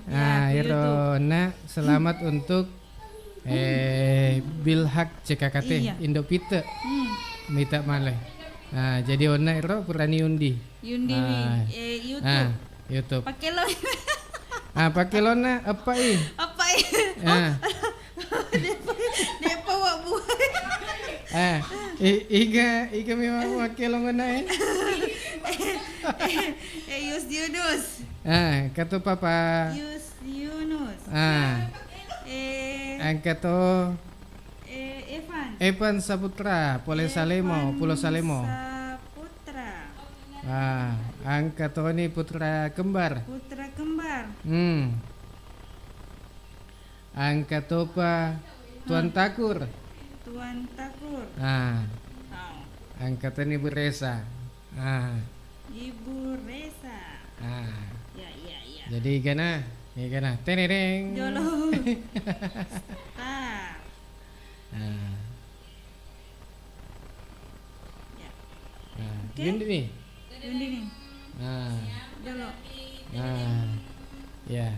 Irona selamat untuk Bilhak CKKT Indo Pita. Minta maleh. Jadi ona iro purani undi YouTube. YouTube. Pakai lo. Pakai lona apa ini? Dia bawa buah. Iga memang pakai lona Yunus. Kata papa. Yunus. Angkat to. Evan Saputra, Pulau Salemo. Saputra. Angkat to ni putra kembar. Angkat to pa Tuan Takur. Angkat ni Ibu Resa. Ibu Resa. Ya. Jadi gana. Tereng. Jolo. Yundi nih. Jolo. Ya.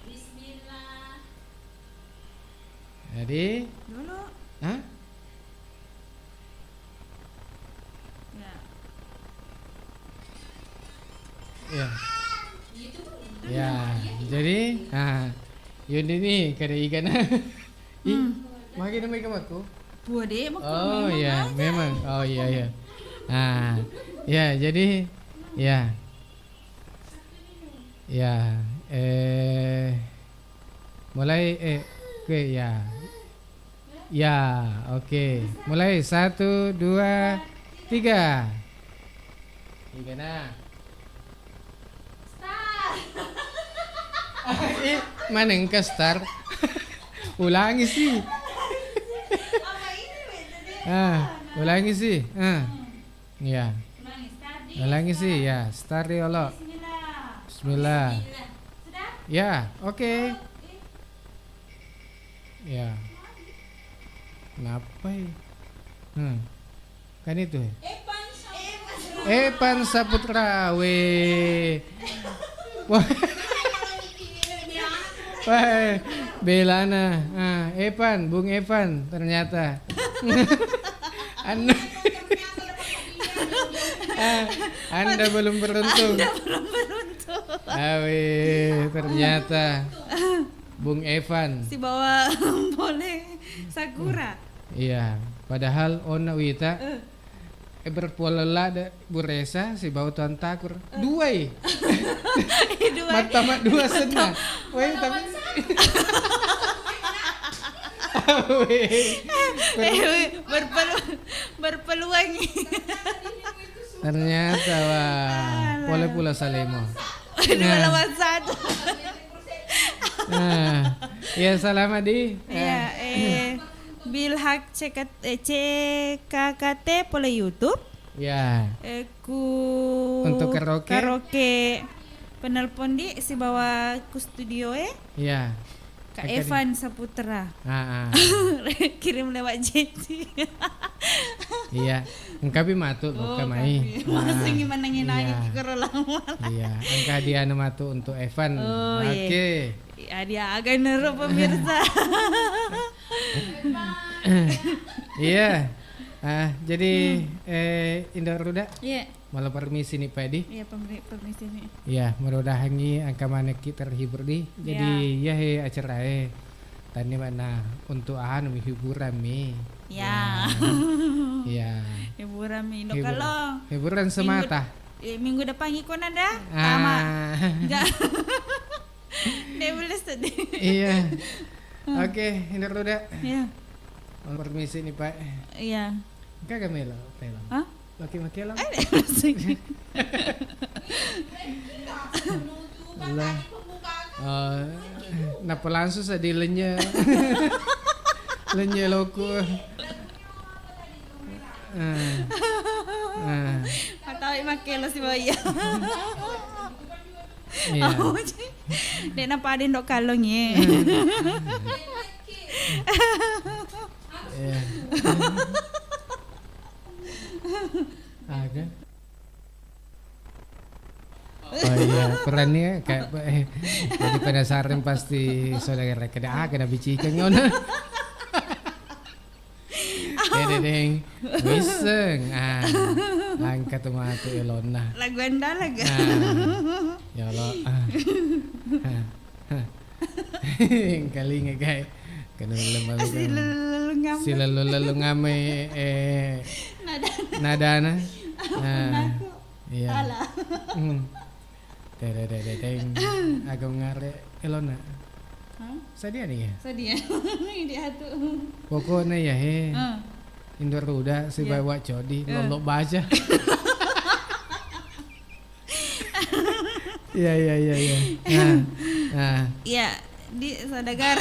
Bismillah. Jadi. Jolo. Ya. Jadi, Yundi nih kada ikan. Magi nama ikan aku. Buah deh, oh iya, memang. Oh iya. Ya, jadi ya. Mulai oke ya. Ya, oke. Mulai 1 2 3. Gimana? Mana yang ke start? Ulangi sih. Ulangi sih. Ya. Ulangi sih ya. Start ya Allah. Bismillah. Ya, oke. Ya. Kenapa ya? Kan itu. Evan Saputra. Wah, Belana. Evan, Bung Evan ternyata. Anda belum beruntung. Ternyata Bung Evan. Si bawa boleh Sakura. Iya, padahal ona wita berpola Bu Resa si bawa Tuan Takur. Dua mata dua senang. Tapi berpeluang. Ternyata boleh pula Salemo. 2 lawan 1. Ya selamat di. Bilhak CKKT pola YouTube. Ya. Untuk karaoke. Penelpon di si bawa ku studio Ya. Kak Evan Saputra. Kirim lewat JT. Iya, engkapi matut bukan mai. Masih gimana nginangi kerelawan. Iya, engka dia matu untuk Evan. Oke. Dia agak neru pemirsa. Iya. Jadi Indah Ruda. Iya. Malah permisi nih Pak Di. Iya, permisi nih. Iya, mudah-mudahan angka mana kita terhibur di. Jadi ya acara tadi mana untuk hiburan mi. Ya. Iya. Hiburan mi. Kalau hiburan semata. Minggu depan ikut ada? Sama. Enggak. Dia boleh sedih. Iya. Oke, Indah Ruda. Iya. Mohon permisi nih Pak. Iya. Kagak melo, film. Hah? Maki-maki lah. Napa langsung sa dilenya. Lenya loko. Atau Ay makelo si Baya. Iya. Dek napa ada ndok kalong ye. Iya. Agak. Oh iya, perannya kayak jadi penasaran pasti saudara kena bicikan ngono. Dedeng, wiseng, angkat matu Ilona. Lagu anda lagu. Ya Allah. Kali ngegai, kena lemah. Si lalu ngame nadana. Iya. Dedeng, agak ngare Ilona. Sadia nih ya? Sadia. Dia tuh. Pokoknya ya Indoor udah si bawa codi lolok baca. Iya. Nah. Iya, di saudagar.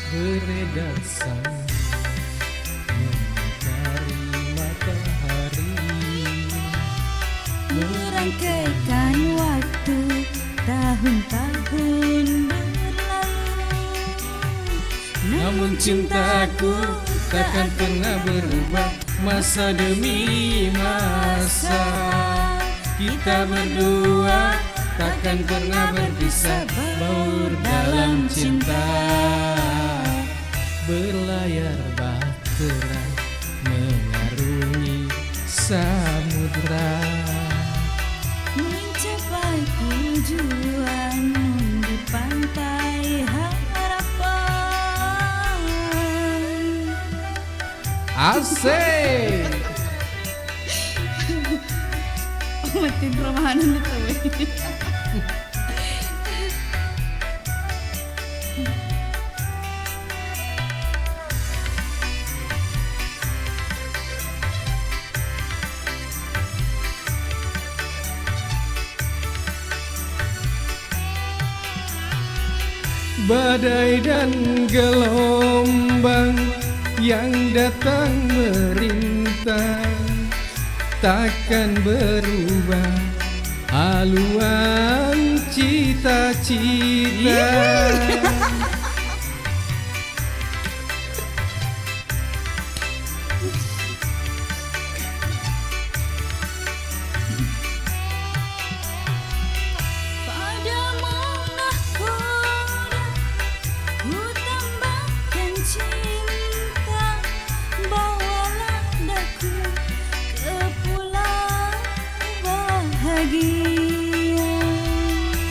Beredar sang mencari matahari, merangkaikan waktu tahun-tahun berlalu. Namun cintaku takkan pernah berubah masa demi masa. Kita berdua takkan pernah berpisah, baur dalam cinta. Berlayar bahtera mengarungi samudra, mencapai tujuan di pantai harapan. Asik. Matiin permahanan itu. Badai dan gelombang yang datang merintang takkan berubah haluan cita-cita.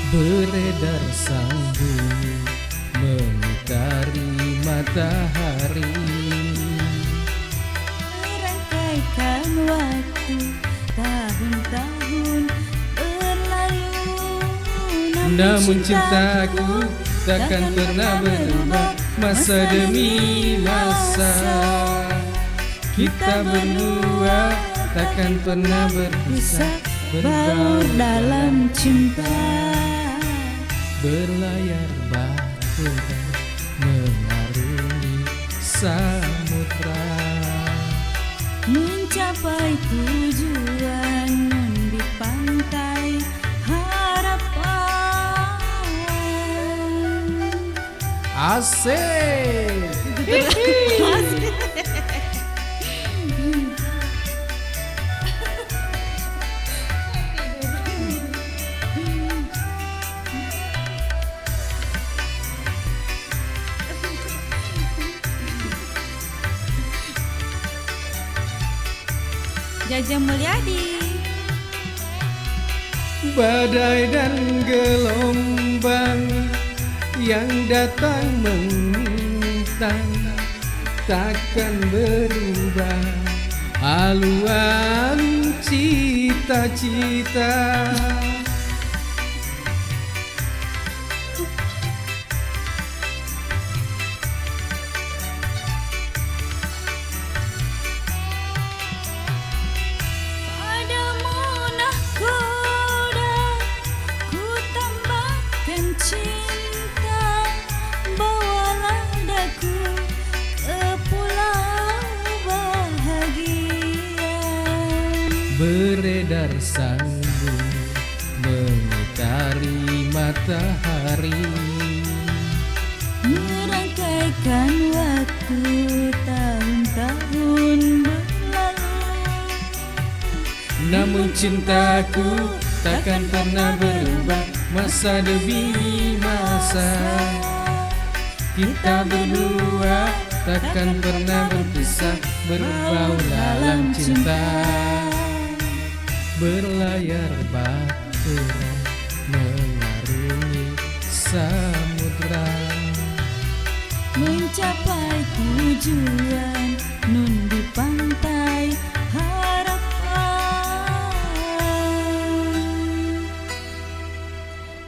Beredar sang bumi mengitari matahari, merangkaikan waktu tahun-tahun berlalu. Namun cintaku takkan pernah berubah masa demi masa. Kita berdua takkan pernah berpisah, berbaur dalam cinta. Berlayar bahtera mengarungi samudra, mencapai tujuan di pantai harapan. Asik. Jaja Mulyadi. Badai dan gelombang yang datang mengintang takkan berubah aluan cita-cita. Beredar sanggung mengitari matahari, merangkaikan waktu tahun-tahun berlalu. Namun cintaku takkan pernah berubah masa demi masa. Kita berdua takkan pernah berpisah, berbaur dalam cinta. Berlayar bahtera mengarungi samudra, mencapai tujuan nun di pantai harapan.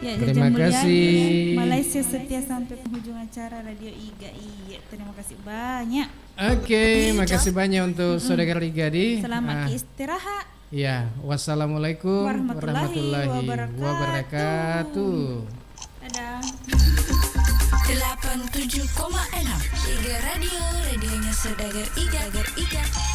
Ya, terima kasih. Malaysia setia sampai penghujung acara Radio Iga. Iya, terima kasih banyak. Oke, makasih banyak untuk saudara Rigadi. Selamat istirahat. Ya, wassalamualaikum warahmatullahi wabarakatuh. Dadah. 87,6 Iga Radio, radionya Saudagar Iga.